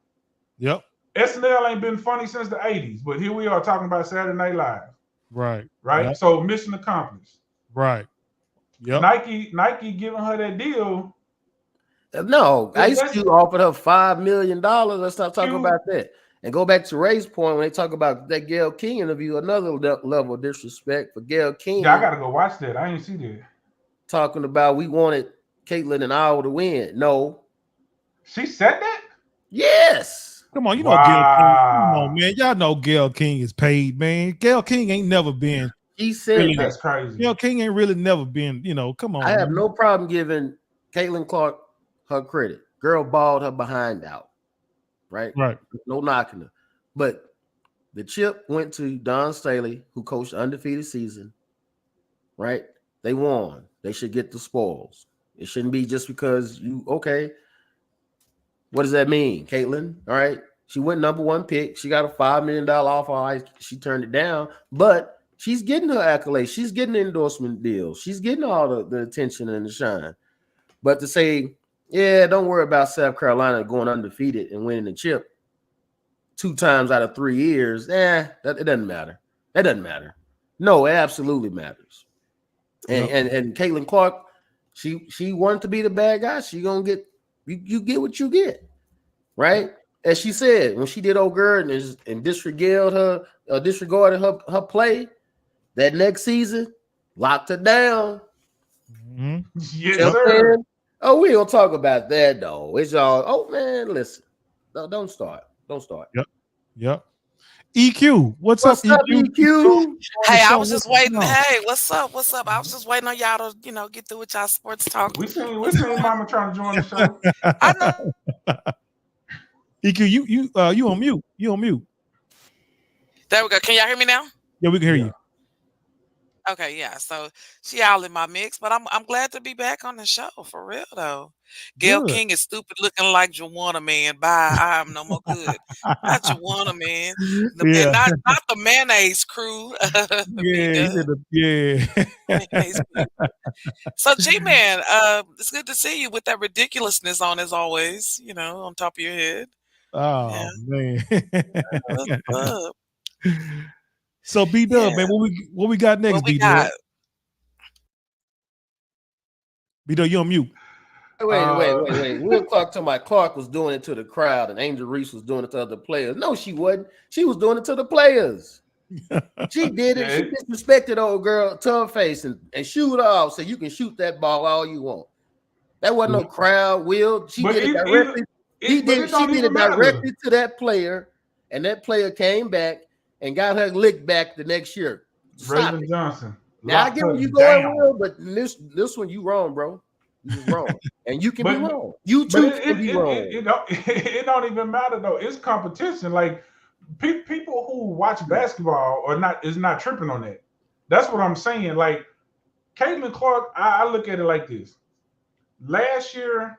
Yep. SNL ain't been funny since the 80s, but here we are talking about Saturday Night Live. Right. Right. Yep. So mission accomplished. Right. Yep. Nike giving her that deal. No, Ice Cube offered her $5 million. Let's not talk about that. And go back to Ray's point when they talk about that Gayle King interview, another level of disrespect for Gayle King. Yeah, I gotta go watch that. I ain't see that. Talking about we wanted Caitlyn and Iowa to win. No. She said that? Yes. Come on, you know Gayle King. Come on, man. Y'all know Gayle King is paid, man. Gayle King ain't never been. He said really, that's crazy. Gayle King ain't really never been, come on. I have no problem giving Caitlin Clark her credit. Girl balled her behind out. Right? No knocking her. But the chip went to Don Staley, who coached undefeated season. Right? They won. They should get the spoils. It shouldn't be just because okay. What does that mean, Caitlin? All right. She went number 1 pick. She got a $5 million offer. She turned it down, but she's getting her accolades. She's getting endorsement deals. She's getting all the attention and the shine. But to say, yeah, don't worry about South Carolina going undefeated and winning the chip 2 times out of 3 years, it doesn't matter. That doesn't matter. No, it absolutely matters. And Caitlin Clark, she wanted to be the bad guy. She gonna get you get what you get, right? As she said, when she did old girl and disregarded her play, that next season locked her down. Mm-hmm. Yes, sir. Oh, we don't talk about that though. It's all, oh man, listen. No, don't start. Yep. EQ. What's up, EQ? Hey, I was just waiting. Hey, what's up? I was just waiting on y'all to, get through with y'all sports talk. We seen Mama trying to join the show. I know. EQ, you on mute. You on mute. There we go. Can y'all hear me now? Yeah, we can hear you. Okay, yeah. So she all in my mix, but I'm glad to be back on the show for real though. Gayle King is stupid looking like Juwanna, man. Bye. I am no more good. Not Juwanna, man. Not the mayonnaise crew. So G-Man, it's good to see you with that ridiculousness on as always, on top of your head. Oh man. What's up? So B-Dub, man, what we got next, B-Dub? B-Dub, you on mute. Wait. Will Clark told my Clark was doing it to the crowd and Angel Reese was doing it to other players. No, she wasn't. She was doing it to the players. She did it. She disrespected old girl to her face and shoot off so you can shoot that ball all you want. That wasn't no crowd, Will. She did it directly. She did it directly to that player, and that player came back and got her licked back the next year. Raven Johnson. Now I get where you going, Will, but this one you wrong, bro. You was wrong, and you can be wrong. You too can be wrong. It don't even matter though. It's competition. Like people who watch basketball is not tripping on that. That's what I'm saying. Like Caitlin Clark, I look at it like this. Last year,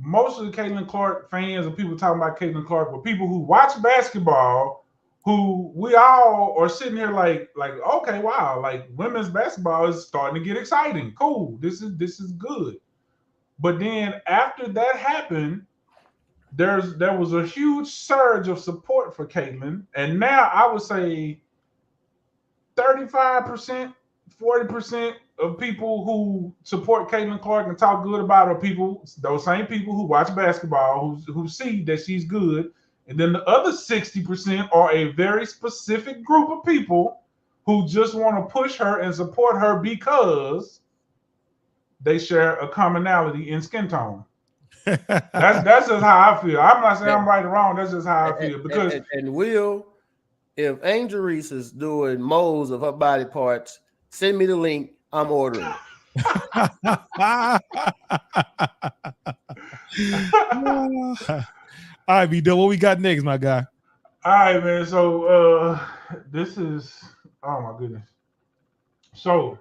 most of the Caitlin Clark fans and people talking about Caitlin Clark were people who watch basketball. Who we all are sitting here like, okay, wow, like women's basketball is starting to get exciting. Cool, this is good. But then after that happened, there was a huge surge of support for Caitlin, and now I would say 35%, 40% of people who support Caitlin Clark and talk good about her those same people who watch basketball, who see that she's good. And then the other 60% are a very specific group of people who just want to push her and support her because they share a commonality in skin tone. That's just how I feel. I'm not saying I'm right or wrong. That's just how I feel. Because and Will, if Angel Reese is doing molds of her body parts, send me the link. I'm ordering it. All right, B-Dub, what we got next, my guy? All right, man. So this is oh my goodness. So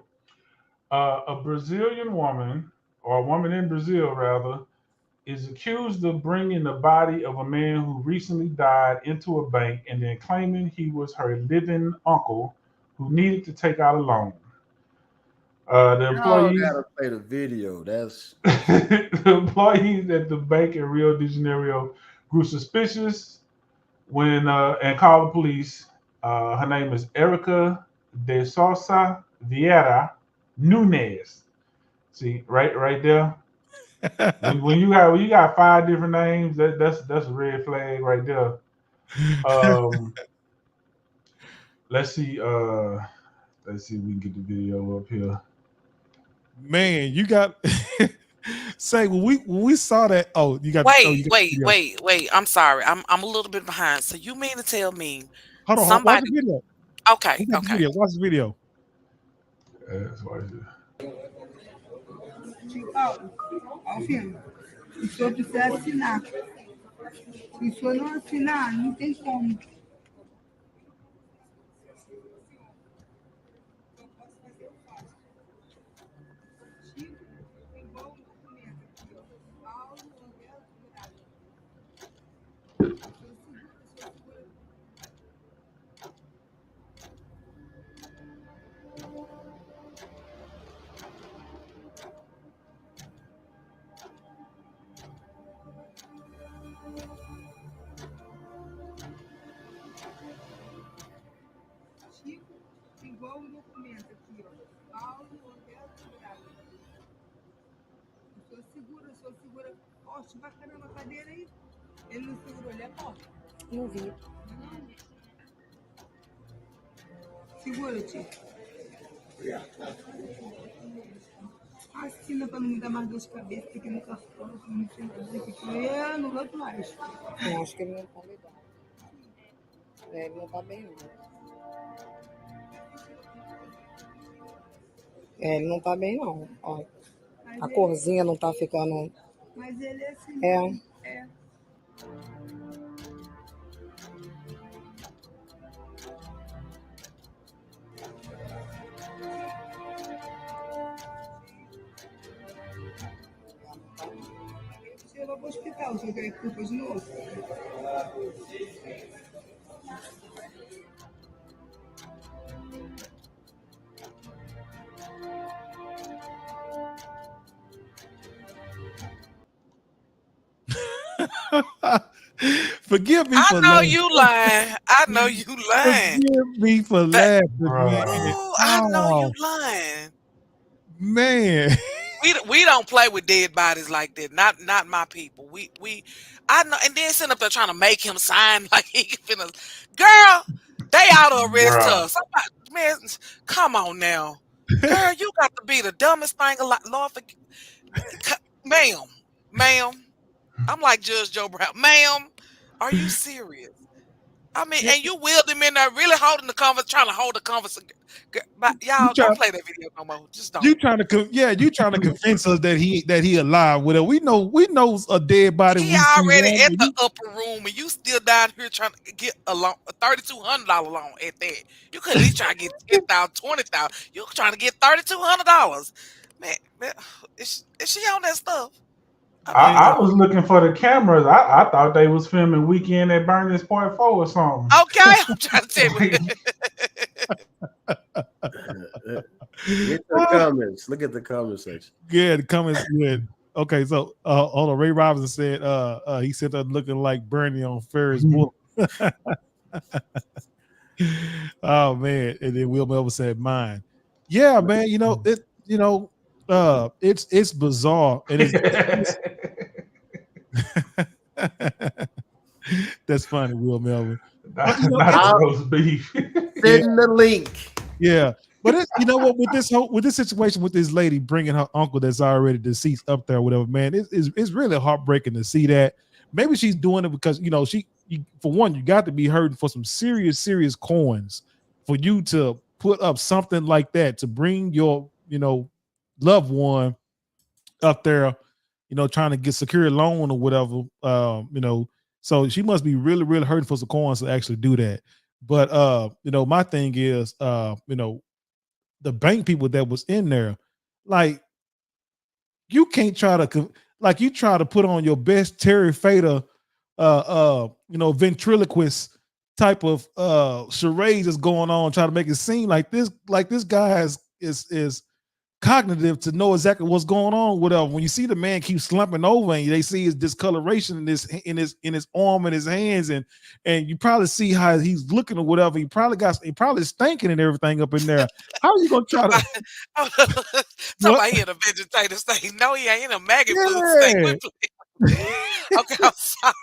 a Brazilian woman, or a woman in Brazil rather, is accused of bringing the body of a man who recently died into a bank and then claiming he was her living uncle who needed to take out a loan. The Y'all employees, gotta play the video. That's the employees at the bank in Rio de Janeiro grew suspicious when and called the police. Her name is Erica de Sousa Vieira Nunez. See, right there. When you got five different names, that's a red flag right there. Um, let's see. Let's see if we can get the video up here. Man, you got say when we saw that. Oh, you got Wait, the wait, video. wait, wait. I'm sorry. I'm a little bit behind. So you mean to tell me Hold on, watch somebody? the video. Okay, We got the okay. video. Watch the video. That's why Paulo, ó, filho, se o senhor precisar assinar. Se o senhor não assinar, não tem como. Chico, igual o documento aqui, ó. Paulo Hotel Dourado. O senhor segura forte pra caramba a cadeira aí. Ele não segurou, ele é forte. Não vi. Segura, tio. Assina pra não me dar mais dor de cabeça, porque no cartão, não sei o é, não aguento mais. Eu acho que ele não tá legal. É, ele não tá bem, não. É, ele não tá bem, não. Ó, a corzinha não tá ficando. Mas ele é assim. É. Você levou pro hospital, você quer culpa de novo? Forgive me I for know laughing. you lying. I know you lying. Forgive me for That- laughing, man. Ooh, I know Oh, you lying. man. We don't play with dead bodies like that. Not my people. I know, and then sitting up there trying to make him sign like he finna. Girl, they out to arrest Bruh. her. Somebody, man, come on now, girl, you got to be the dumbest thing alive. Lord, ma'am. I'm like Judge Joe Brown, ma'am. Are you serious? I mean, and you wheeled him in there, really holding the conversation, trying to hold the conversation. But y'all don't play that video no more. Just don't. You trying to convince us that he alive with her. We know a dead body. He We see already one, at but the upper room, and you still down here trying to get a loan, a $3,200 loan at that. You could at least try to get 10,000, 20,000. You trying to get $3,200, man. Is she on that stuff? I was looking for the cameras. I thought they was filming Weekend at Bernie's Point 4 or something. Okay, I'm trying to tell you. Get the comments. Look at the comment section. Yeah, the comments good. Okay, so hold on. Ray Robinson said he said that looking like Bernie on Ferris Bueller. Oh man, and then Will Melvin said mine. Yeah, man, it's bizarre and it's that's funny, Will Melvin. Not roast beef. Send the link. Yeah, but it's, you know what, with this situation with this lady bringing her uncle that's already deceased up there, or whatever, man, it's really heartbreaking to see that. Maybe she's doing it because for one, you got to be hurting for some serious coins for you to put up something like that to bring your loved one up there, trying to get secure loan or whatever. So she must be really, really hurting for some coins to actually do that. But my thing is, the bank people that was in there, like, you can't try to you try to put on your best Terry Fader ventriloquist type of charades that's going on, try to make it seem like this guy is cognitive to know exactly what's going on. Whatever. When you see the man keep slumping over and they see his discoloration in his arm and his hands, and you probably see how he's looking or whatever. He probably stinking and everything up in there. How are you gonna try to somebody he in a vegetative state? No, he ain't in a maggot food state. Okay, I'm sorry.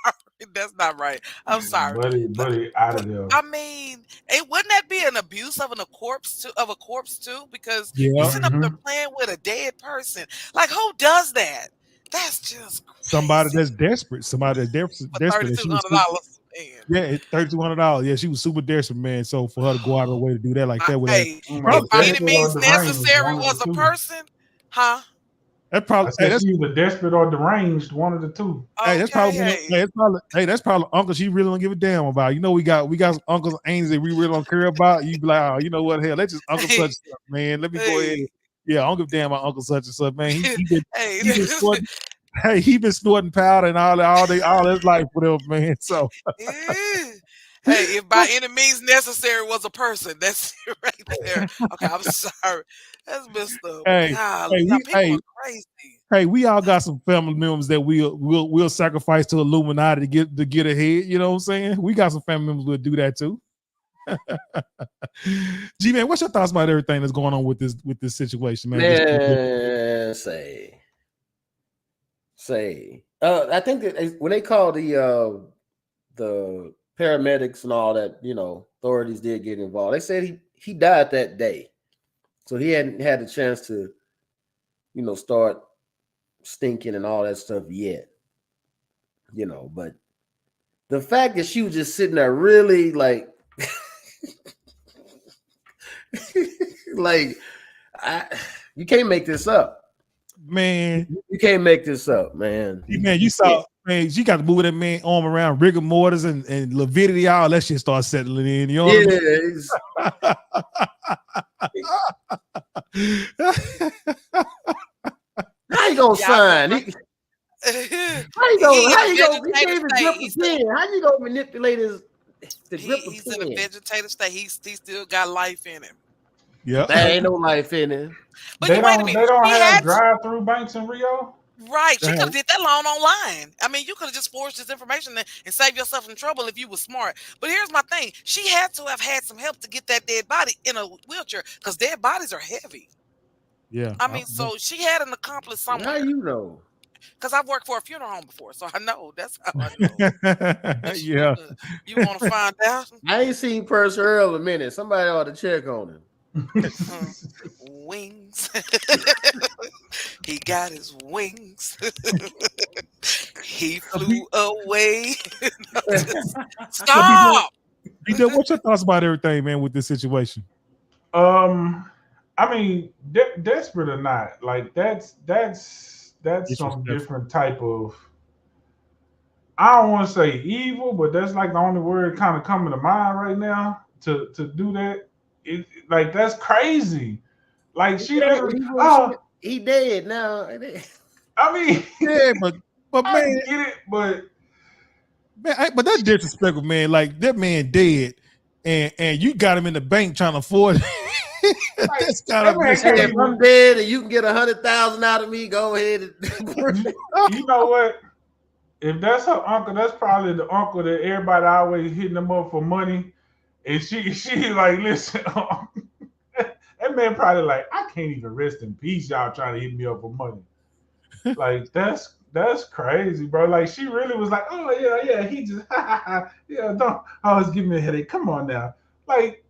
That's not right. I'm sorry, buddy, out of there. I mean, wouldn't that be an abuse of a corpse too? Because Yeah. you sitting up there playing with a dead person. Like, who does that? That's just crazy. Somebody that's desperate. Somebody that's desperate. $3,200. Yeah, $3,200. Yeah, she was super desperate, man. So for her to go out of her way to do that like that, with if by any means necessary was a person, huh? That probably that's either desperate or deranged, one of the two. Hey, that's probably uncle she really don't give a damn about. We got some uncles and aunts that we really don't care about. You be like, oh, you know what? Hell, let's just Uncle such stuff, man. Let me go ahead. Yeah, I don't give a damn about Uncle such and such, man. He been snorting powder and all his life with him, man. So hey, if by any means necessary was a person, that's it right there. Okay, I'm sorry. That's messed up. People are crazy. Hey, we all got some family members that we'll sacrifice to Illuminati to get ahead. You know what I'm saying? We got some family members who'll do that too. G man, what's your thoughts about everything that's going on with this situation, man? Man, I think that when they called the paramedics and all that, authorities did get involved. They said he died that day. So he hadn't had a chance to, start stinking and all that stuff yet. But the fact that she was just sitting there really like, you can't make this up. Man. You can't make this up, man. Man, you saw, man, you got to move that man arm around rigor mortis and lividity, all that shit start settling in. You know what I mean? How you gonna sign? How you gonna manipulate his he's in a vegetative state. He still got life in him. Yeah, there ain't no life in him. But they don't have drive-through banks in Rio. Right, she could have did that loan online. I mean, you could have just forged this information and saved yourself some trouble if you were smart. But here's my thing: she had to have had some help to get that dead body in a wheelchair because dead bodies are heavy. Yeah, I mean, so she had an accomplice somewhere. How you know? Because I've worked for a funeral home before, so I know. That's how I know. Yeah. You want to find out? I ain't seen Purse Earl in a minute. Somebody ought to check on him. Wings. He got his wings. He flew away. Stop. What's your thoughts about everything, man, with this situation? I mean, desperate or not, like that's some different type of. I don't want to say evil, but that's like the only word kind of coming to mind right now to do that. Like that's crazy. Like she literally, he dead now. I mean, yeah, but I man, get it, but man, but that's disrespectful, man. Like that man dead, and you got him in the bank trying to afford. That's gotta be. If I'm dead and you can get 100,000 out of me, go ahead. You know what? If that's her uncle, that's probably the uncle that everybody always hitting them up for money. And she like, listen, that man probably like, I can't even rest in peace. Y'all trying to hit me up for money. Like that's crazy, bro. Like she really was like, oh yeah, he just yeah, don't always give me a headache. Come on now, like,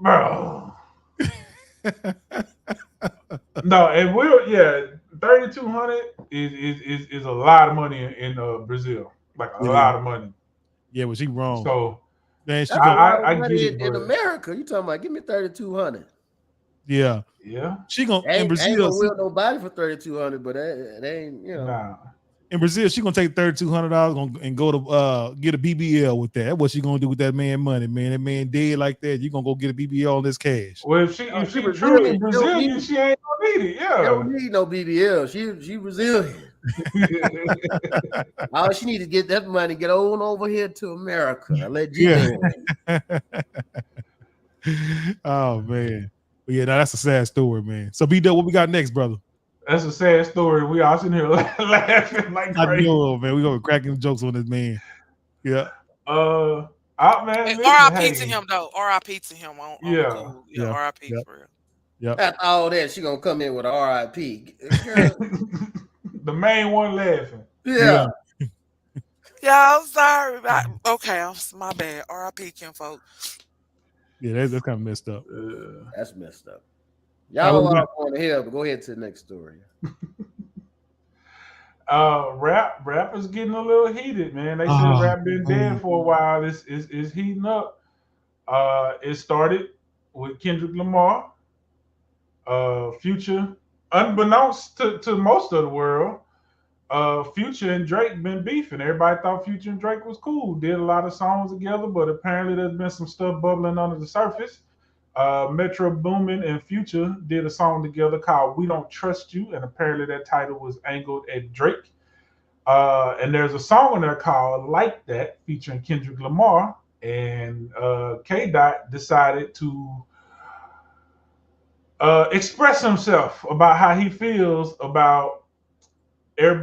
bro. No, and 3,200 is a lot of money in Brazil, like a lot of money. Yeah, was he wrong? So man, I get it. In America, you talking about? Give me 3,200. Yeah. Yeah. She gonna in Ain't Brazil. gonna will nobody for 3,200, but that ain't Nah. In Brazil, she gonna take $3,200 and go to get a BBL with that. That's what she gonna do with that man money, man. That man dead like that. You gonna go get a BBL on this cash. Well, if She she truly Brazilian. Brazilian, she ain't gonna need it. She Yeah. don't need no BBL. She Brazilian. All she need to get that money, get on over here to America. Let Jimmy Yeah. Oh man. But yeah, that's a sad story, man. So B-Dub, what we got next, brother? That's a sad story. We all sitting here laughing like I crazy. know, man. We gonna be cracking jokes on this man. Yeah. Man, listen, R.I.P. hey, to him though. R.I.P. to him on the yeah. cool. Yeah, R.I.P. Yep. for real. Yep. After all that, she gonna come in with a RIP. Girl, The main one laughing. yeah. Yeah, I'm sorry. Okay, my bad. R.I.P. Kim folk. Yeah, that's kind of messed up. That's messed up. All Y'all right, are going to hell, but go ahead to the next story. Rap is getting a little heated, man. They said rap been dead for a while. It's heating up. It started with Kendrick Lamar, Future, unbeknownst to most of the world. Future and Drake been beefing. Everybody thought Future and Drake was cool. Did a lot of songs together, but apparently there's been some stuff bubbling under the surface. Metro Boomin and Future did a song together called "We Don't Trust You," and apparently that title was angled at Drake. And there's a song in there called "Like That" featuring Kendrick Lamar, and K. Dot decided to express himself about how he feels about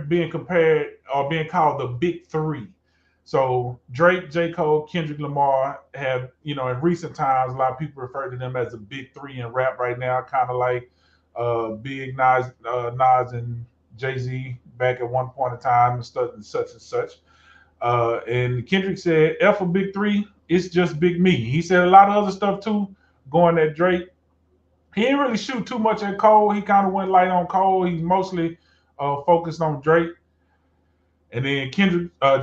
being compared or being called the Big Three. So Drake, J. Cole, Kendrick Lamar have, in recent times, a lot of people refer to them as the Big Three in rap right now, kind of like Big Nas and Jay-Z back at one point in time and stuff and such and such. And Kendrick said, F a Big Three, it's just Big Me. He said a lot of other stuff too, going at Drake. He didn't really shoot too much at Cole. He kind of went light on Cole. He's mostly focused on Drake. And then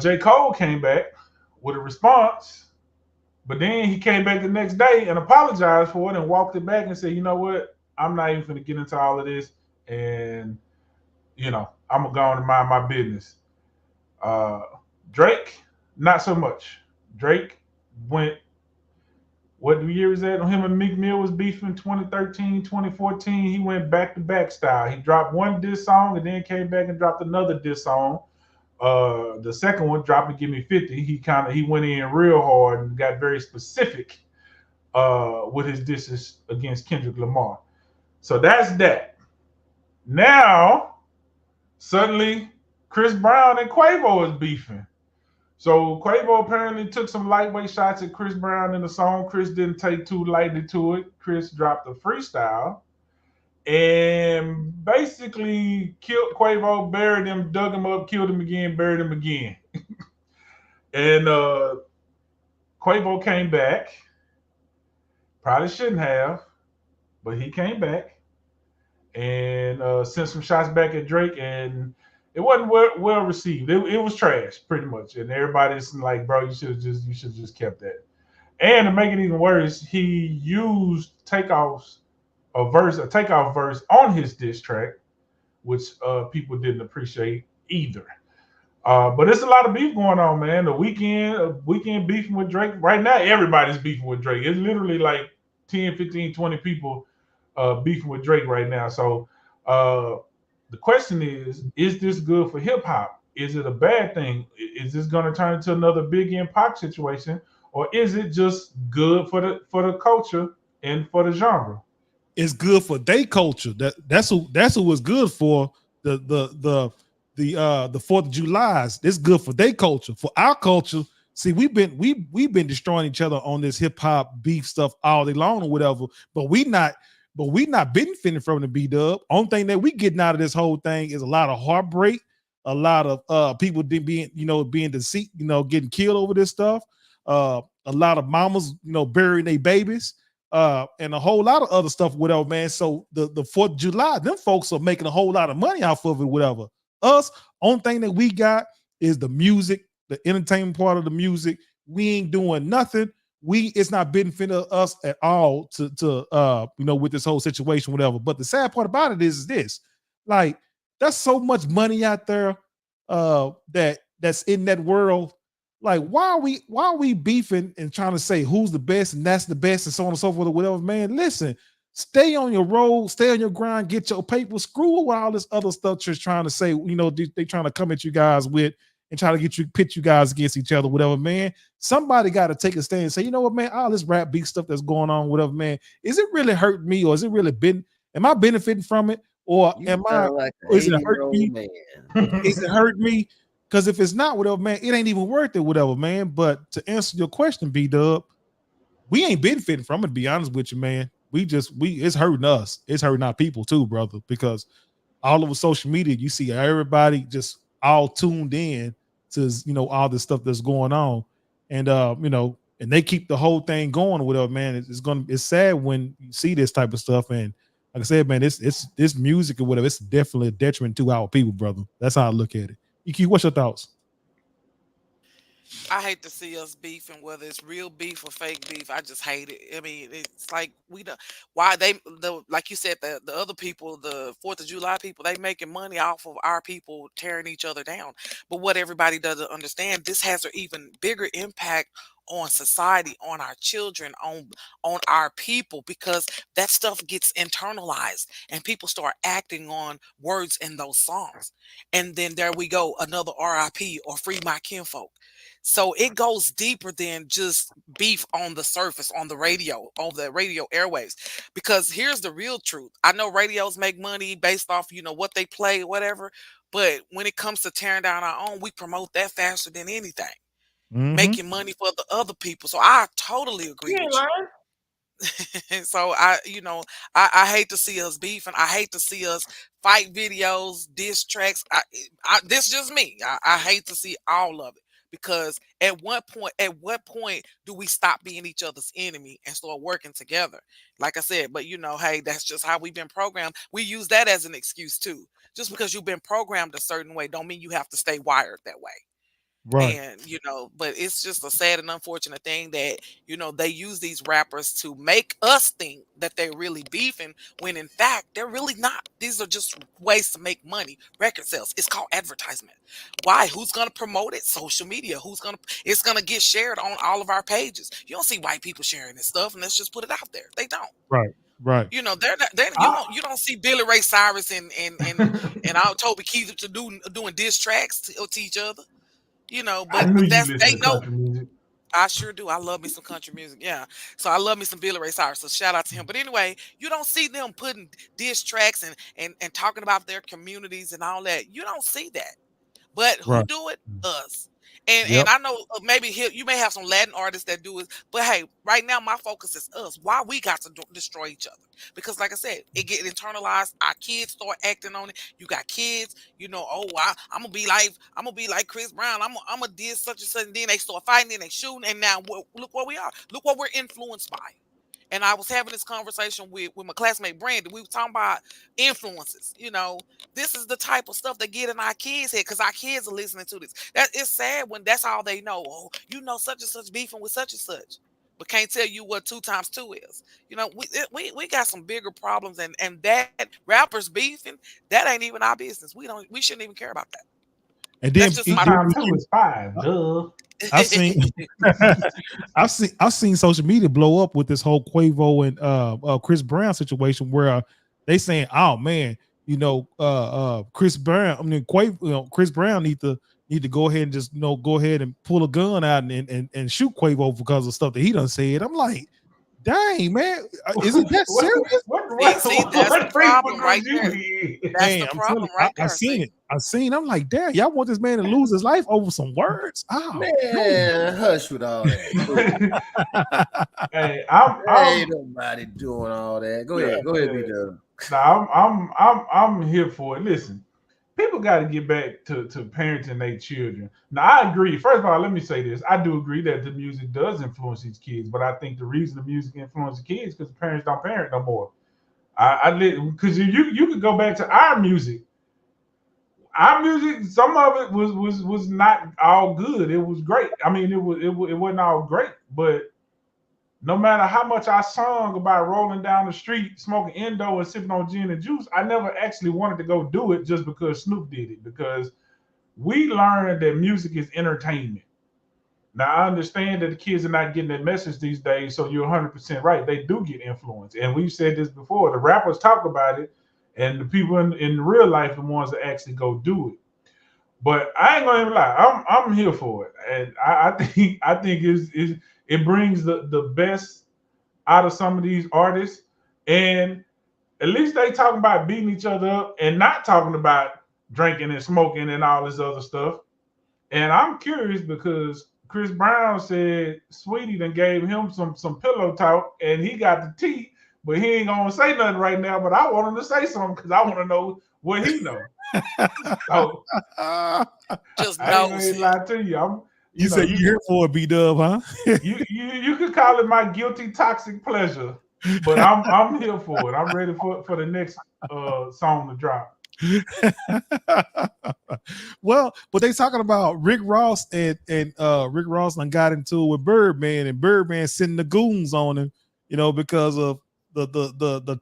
J. Cole came back with a response, but then he came back the next day and apologized for it and walked it back and said, you know what? I'm not even going to get into all of this. And, I'm going to go on and mind my business. Drake, not so much. Drake went, what year is that? Him and Meek Mill was beefing 2013, 2014. He went back-to-back style. He dropped one diss song and then came back and dropped another diss song. The second one, dropping Give Me 50, he went in real hard and got very specific with his disses against Kendrick Lamar. So that's that. Now, suddenly, Chris Brown and Quavo is beefing. So Quavo apparently took some lightweight shots at Chris Brown in the song. Chris didn't take too lightly to it. Chris dropped a freestyle and basically killed Quavo, buried him, dug him up, killed him again, buried him again. And Quavo came back. Probably shouldn't have, but he came back and sent some shots back at Drake, and it wasn't well received. It was trash, pretty much. And everybody's like, bro, you should have just kept that. And to make it even worse, he used a takeoff verse on his diss track, which people didn't appreciate either. But it's a lot of beef going on, man. The weekend beefing with Drake. Right now, everybody's beefing with Drake. It's literally like 10, 15, 20 people beefing with Drake right now. So the question is this good for hip hop? Is it a bad thing? Is this going to turn into another Big and Pac situation? Or is it just good for the culture and for the genre? It's good for their culture. That's who it's good for. The 4th of July's. It's good for their culture. For our culture, see, we've been destroying each other on this hip hop beef stuff all day long or whatever. But we not benefiting from the B-Dub. Only thing that we getting out of this whole thing is a lot of heartbreak, a lot of people being deceased, getting killed over this stuff. A lot of mamas, burying their babies. And a whole lot of other stuff, whatever, man. So the 4th of July, them folks are making a whole lot of money off of it, whatever. Us, only thing that we got is the music, the entertainment part of the music. We ain't doing nothing. it's not benefiting us at all to with this whole situation, whatever. But the sad part about it is this, like, there's so much money out there that's in that world. Like, why are we beefing and trying to say who's the best and that's the best and so on and so forth or whatever, man? Listen, stay on your road, stay on your grind, get your paper, screw with all this other stuff just trying to say, they trying to come at you guys with and try to pit you guys against each other, whatever, man. Somebody got to take a stand and say, you know what, man, all this rap beat stuff that's going on, whatever, man, is it really hurting me, or is it really am I benefiting from it, or You sound like an or is it hurting 80-year-old me? man. Is it hurting me? Because if it's not, whatever, man, it ain't even worth it, whatever, man. But to answer your question, B-Dub, we ain't benefiting from it, to be honest with you, man. It's hurting us. It's hurting our people too, brother, because all over social media, you see everybody just all tuned in to all this stuff that's going on, and and they keep the whole thing going or whatever, man. It's sad when you see this type of stuff, and like I said, man, it's this music or whatever. It's definitely a detriment to our people, brother. That's how I look at it. EQ, what's your thoughts? I hate to see us beefing, whether it's real beef or fake beef. I just hate it. I mean, it's like we don't. Why like you said, the other people, the 4th of July people, they making money off of our people tearing each other down. But what everybody doesn't understand, this has an even bigger impact on society, on our children, on our people, because that stuff gets internalized and people start acting on words in those songs. And then there we go, another RIP or free my kinfolk. So it goes deeper than just beef on the surface, on the radio airwaves. Because here's the real truth. I know radios make money based off, what they play, whatever. But when it comes to tearing down our own, we promote that faster than anything, Mm-hmm. making money for the other people. So I totally agree You ain't with you. lying. So I hate to see us beefing. I hate to see us fight videos, diss tracks. This just me. I hate to see all of it, because at what point do we stop being each other's enemy and start working together? Like I said, but hey, that's just how we've been programmed. We use that as an excuse too. Just because you've been programmed a certain way, don't mean you have to stay wired that way. Right. And but it's just a sad and unfortunate thing that they use these rappers to make us think that they're really beefing, when in fact they're really not. These are just ways to make money. Record sales, it's called advertisement. Why? Who's going to promote it? Social media. It's going to get shared on all of our pages. You don't see white people sharing this stuff, and let's just put it out there, they don't. Right. Right. They're not. You don't see Billy Ray Cyrus and Toby Keith doing diss tracks to each other. I But knew you that's, listened they to know. country music. I sure do. I love me some country music. Yeah. So I love me some Billy Ray Cyrus. So shout out to him. But anyway, you don't see them putting diss tracks and talking about their communities and all that. You don't see that. But who Right. do it? Us. And Yep. I know maybe you may have some Latin artists that do it, but hey, right now my focus is us. Why we got to destroy each other? Because like I said, it get internalized. Our kids start acting on it. You got kids, oh, I'm gonna be like Chris Brown. I'm gonna do such and such. And then they start fighting, then they shooting, and now look where we are. Look what we're influenced by. And I was having this conversation with my classmate Brandon. We were talking about influences. This is the type of stuff that get in our kids' head, because our kids are listening to this. That it's sad when that's all they know. Oh, such and such beefing with such and such, but can't tell you what 2 times 2 is. We got some bigger problems, and that rappers beefing, that ain't even our business. We shouldn't even care about that. And That's then just Two my times two is five. I- Duh. I've seen I've seen social media blow up with this whole Quavo and Chris Brown situation, where they saying, oh man, Chris Brown, Quavo, Chris Brown need to go ahead and just go ahead and pull a gun out and shoot Quavo because of stuff that he done said. I'm like, dang man, is it that serious? See, that's the What problem Facebook right was you there. in? That's Man, the I'm telling problem you, right I there. seen See, it. I seen. I'm like, damn, y'all want this man to lose his life over some words? Oh, Man, hush with all that. Please. Hey, There ain't nobody doing all that. Go ahead. Go ahead, B-Dub. nah, I'm here for it. Listen, people got to get back to parenting their children. Now, I agree. First of all, let me say this: I do agree that the music does influence these kids, but I think the reason the music influences kids because the parents don't parent no more. Because you could go back to our music. Our music, some of it was not all good. It was great. I mean, it wasn't all great, but no matter how much I sung about rolling down the street, smoking Indo and sipping on gin and juice, I never actually wanted to go do it just because Snoop did it. Because we learned that music is entertainment. Now I understand that the kids are not getting that message these days, so you're 100% right. They do get influenced, and we've said this before. The rappers talk about it, and the people in real life, the ones that actually go do it. But I ain't gonna even lie, I'm here for it, and I think it brings the best out of some of these artists, and at least they talking about beating each other up and not talking about drinking and smoking and all this other stuff. And I'm curious because Chris Brown said Sweetie then gave him some pillow talk and he got the tea, but he ain't gonna say nothing right now. But I want him to say something because I want to know what he know. So Just I ain't nosy. gonna lie to you. You said you here for it, B-Dub, huh? you could call it my guilty toxic pleasure, but I'm here for it. I'm ready for the next song to drop. Well, but they talking about Rick Ross and Rick Ross done got into it with Birdman, and Birdman sending the goons on him, because of the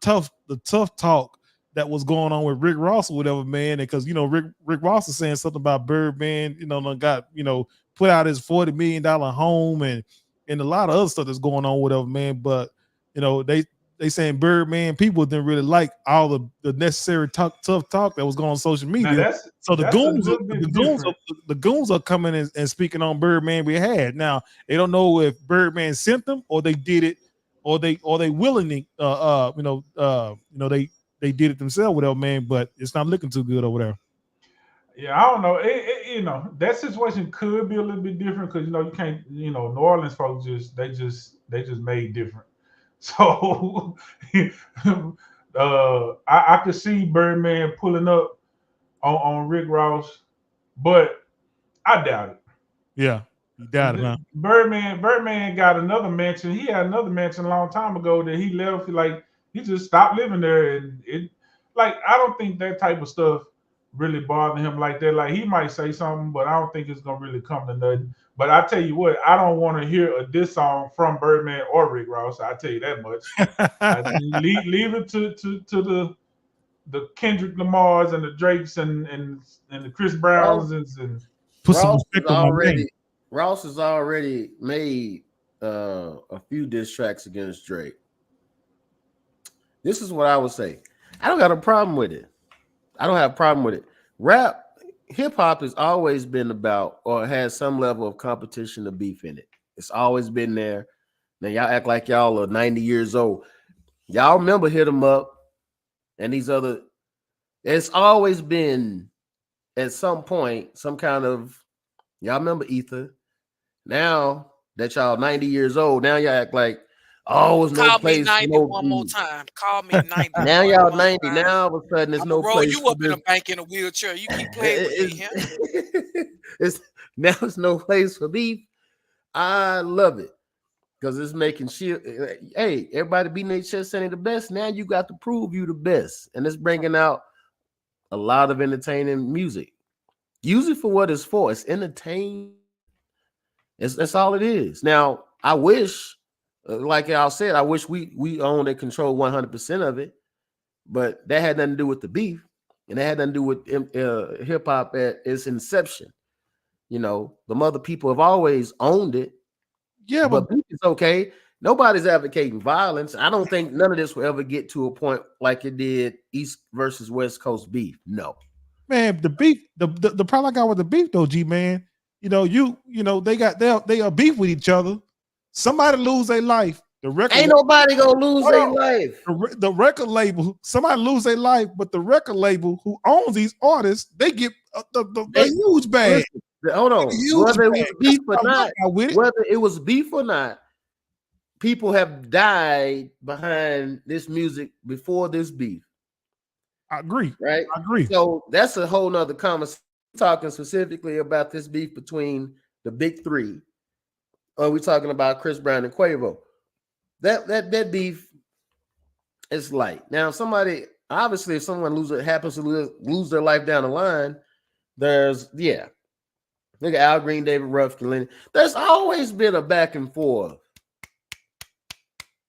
tough talk that was going on with Rick Ross or whatever, man. Because Rick Ross is saying something about Birdman, done got put out his $40 million home and a lot of other stuff that's going on, whatever, man. But they saying Birdman people didn't really like all the necessary tough talk that was going on social media. Now So the that's goons are coming in and speaking on Birdman behalf. Now they don't know if Birdman sent them or they did it, or they willingly they did it themselves, whatever, man. But it's not looking too good over there. Yeah, I don't know. That situation could be a little bit different because you can't. New Orleans folks they just made different. So I could see Birdman pulling up on Rick Ross, but I doubt it. Yeah, he doubted, huh? Birdman got another mansion. He had another mansion a long time ago that he left. Like he just stopped living there, and I don't think that type of stuff really bother him like that. Like he might say something, but I don't think it's gonna really come to nothing. But I tell you what, I don't want to hear a diss song from Birdman or Rick Ross. I tell you that much. Leave it to the Kendrick Lamars and the Drakes and the Chris Browns and put some respect on my name. Ross has already made a few diss tracks against Drake. This is what I would say. I don't got a problem with it. I don't have a problem with it. Rap, hip hop has always been about or has some level of competition or beef in it. It's always been there. Now y'all act like y'all are 90 years old. Y'all remember Hit 'Em Up and these other. It's always been at some point some kind of. Y'all remember Ether. Now that y'all 90 years old, now y'all act like, oh, it's no place. Call me 90 one more time. Call me 90. Now y'all 90. Time. Now all of a sudden there's no roll place. You up in a bank in a wheelchair. You keep playing with me, huh? Now it's no place for beef. I love it because it's making shit. Hey, everybody beating their chest saying the best. Now you got to prove you the best, and it's bringing out a lot of entertaining music. Use it for what it's for. It's entertaining. That's all it is. Now I wish. Like y'all said, I wish we owned and control 100% of it, but that had nothing to do with the beef, and that had nothing to do with hip hop at its inception. The other people have always owned it. Yeah, but beef is okay. Nobody's advocating violence. I don't think none of this will ever get to a point like it did East versus West Coast beef. No, man. The beef, the problem I got with the beef though, G man. They are beef with each other. Somebody lose their life. The record ain't nobody gonna lose their life. The record label, somebody lose their life, but the record label who owns these artists, they get a huge bag. Hold on, whether it was beef or not, whether it was beef or not, people have died behind this music before this beef. I agree. Right? I agree. So that's a whole nother conversation. Talking specifically about this beef between the big three. Or are we talking about Chris Brown and Quavo? That beef is light. Now, somebody obviously, if someone happens to lose their life down the line, look at Al Green, David Ruffin. There's always been a back and forth.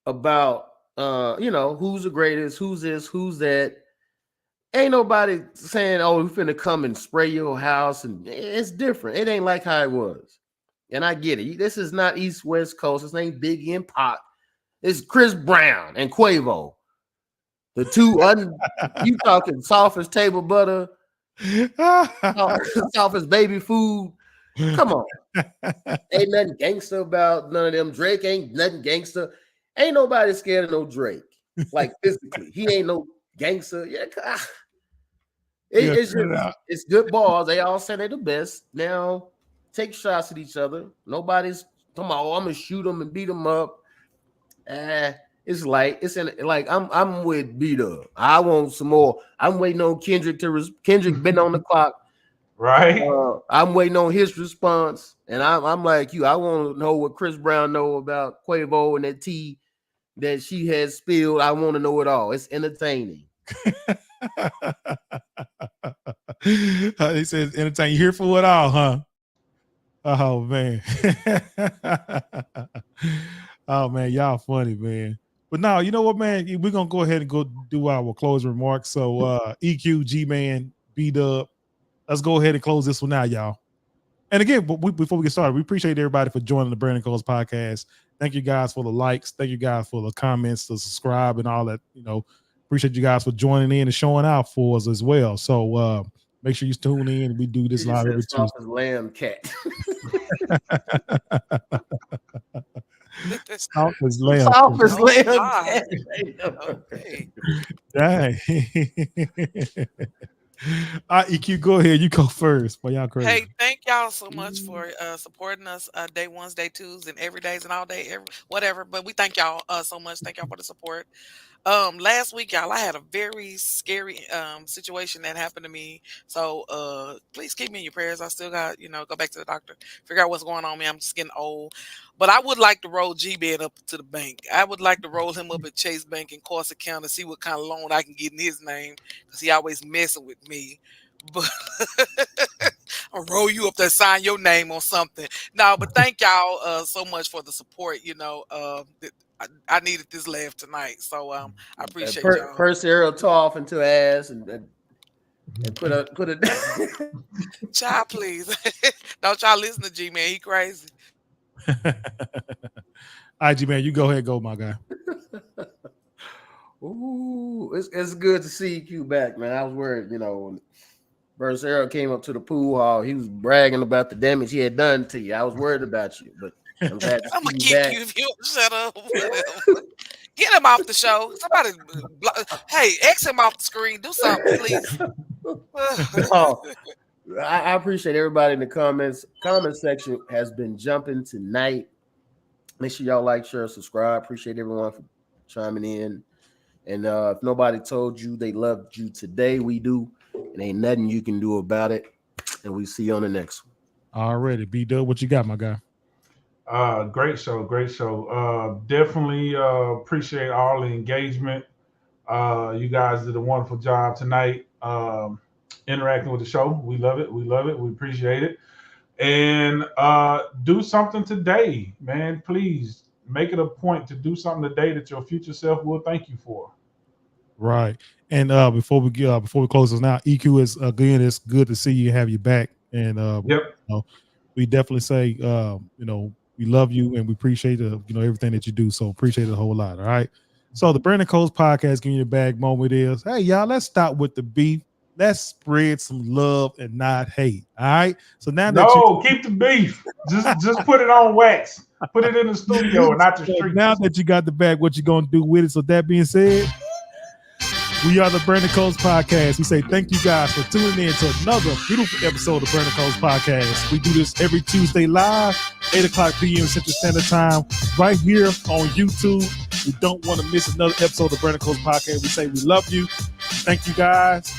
about who's the greatest, who's this, who's that. Ain't nobody saying, "Oh, we finna come and spray your house," and it's different. It ain't like how it was, and I get it. This is not East West Coast. This ain't Biggie and Pac. It's Chris Brown and Quavo, the two. You talking soft as table butter, soft as baby food. Come on, ain't nothing gangster about none of them. Drake ain't nothing gangster. Ain't nobody scared of no Drake. Like physically, he ain't no gangster. Yeah. It's good balls. They all say they're the best. Now take shots at each other. Nobody's talking about, I'm gonna shoot them and beat them up. It's like I'm with B-Dub. I want some more. I'm waiting on Kendrick Kendrick been on the clock. Right. I'm waiting on his response. And I'm like you. I want to know what Chris Brown know about Quavo and that tea that she has spilled. I want to know it all. It's entertaining. He says entertain. You here for it all, huh? Oh man. Oh man, y'all funny, man. But now, you know what, man? We're gonna go ahead and go do our closing remarks. So EQ, G-Man, B-Dub, let's go ahead and close this one now, y'all. And again, before we get started, we appreciate everybody for joining the Brandon Coles podcast. Thank you guys for the likes. Thank you guys for the comments, the subscribe, and all that. Appreciate you guys for joining in and showing out for us as well. So make sure you tune in. We do this live every Tuesday. Lamb cat. Soft as lamb. Soft as lamb cat. Okay. Dang. EQ, go ahead. You go first. Boy, y'all crazy. Hey, thank y'all so much for supporting us day ones, day twos, and every days and all day, whatever. But we thank y'all so much. Thank y'all for the support. Last week, y'all, I had a very scary situation that happened to me. So please keep me in your prayers. I still got, go back to the doctor, figure out what's going on with me. I'm just getting old. But I would like to roll G-Man up to the bank. I would like to roll him up at Chase Bank in Corsa County, see what kind of loan I can get in his name, because he always messing with me. But I'll roll you up there, sign your name on something. No, but thank y'all so much for the support. I needed this laugh tonight, so I appreciate y'all. First arrow tore off into ass and put a Child, please don't y'all listen to G-Man. He crazy. All right, G-Man, you go ahead, go, my guy. Ooh, it's good to see you back, man. I was worried, when First arrow came up to the pool hall. He was bragging about the damage he had done to you. I was worried about you, but I'm glad to see you back. I'm gonna kick you if you don't shut up. Get him off the show. Somebody, hey, X him off the screen. Do something, please. I appreciate everybody in the comments. Comment section has been jumping tonight. Make sure y'all like, share, subscribe. Appreciate everyone for chiming in. And if nobody told you they loved you today, we do. And ain't nothing you can do about it. And we see you on the next one. Already. B-Dub, what you got, my guy? Great show. Definitely appreciate all the engagement. You guys did a wonderful job tonight interacting with the show. We love it. We appreciate it. And do something today, man. Please make it a point to do something today that your future self will thank you for. Right. And before we close this now, EQ is again, it's good to see you, have you back. And we definitely say we love you and we appreciate everything that you do. So appreciate it a whole lot. All right. So the Brandon Coles podcast, Give Me the Bag moment is, hey y'all, let's stop with the beef. Let's spread some love and not hate. All right. So now keep the beef. Just put it on wax. Put it in the studio and not the street. Now that you got the bag, what you gonna do with it? So that being said, we are the Brandon Coles podcast. We say thank you guys for tuning in to another beautiful episode of Brandon Coles podcast. We do this every Tuesday live, 8:00 p.m. Central Standard Time, right here on YouTube. We don't want to miss another episode of Brandon Coles podcast. We say we love you. Thank you guys.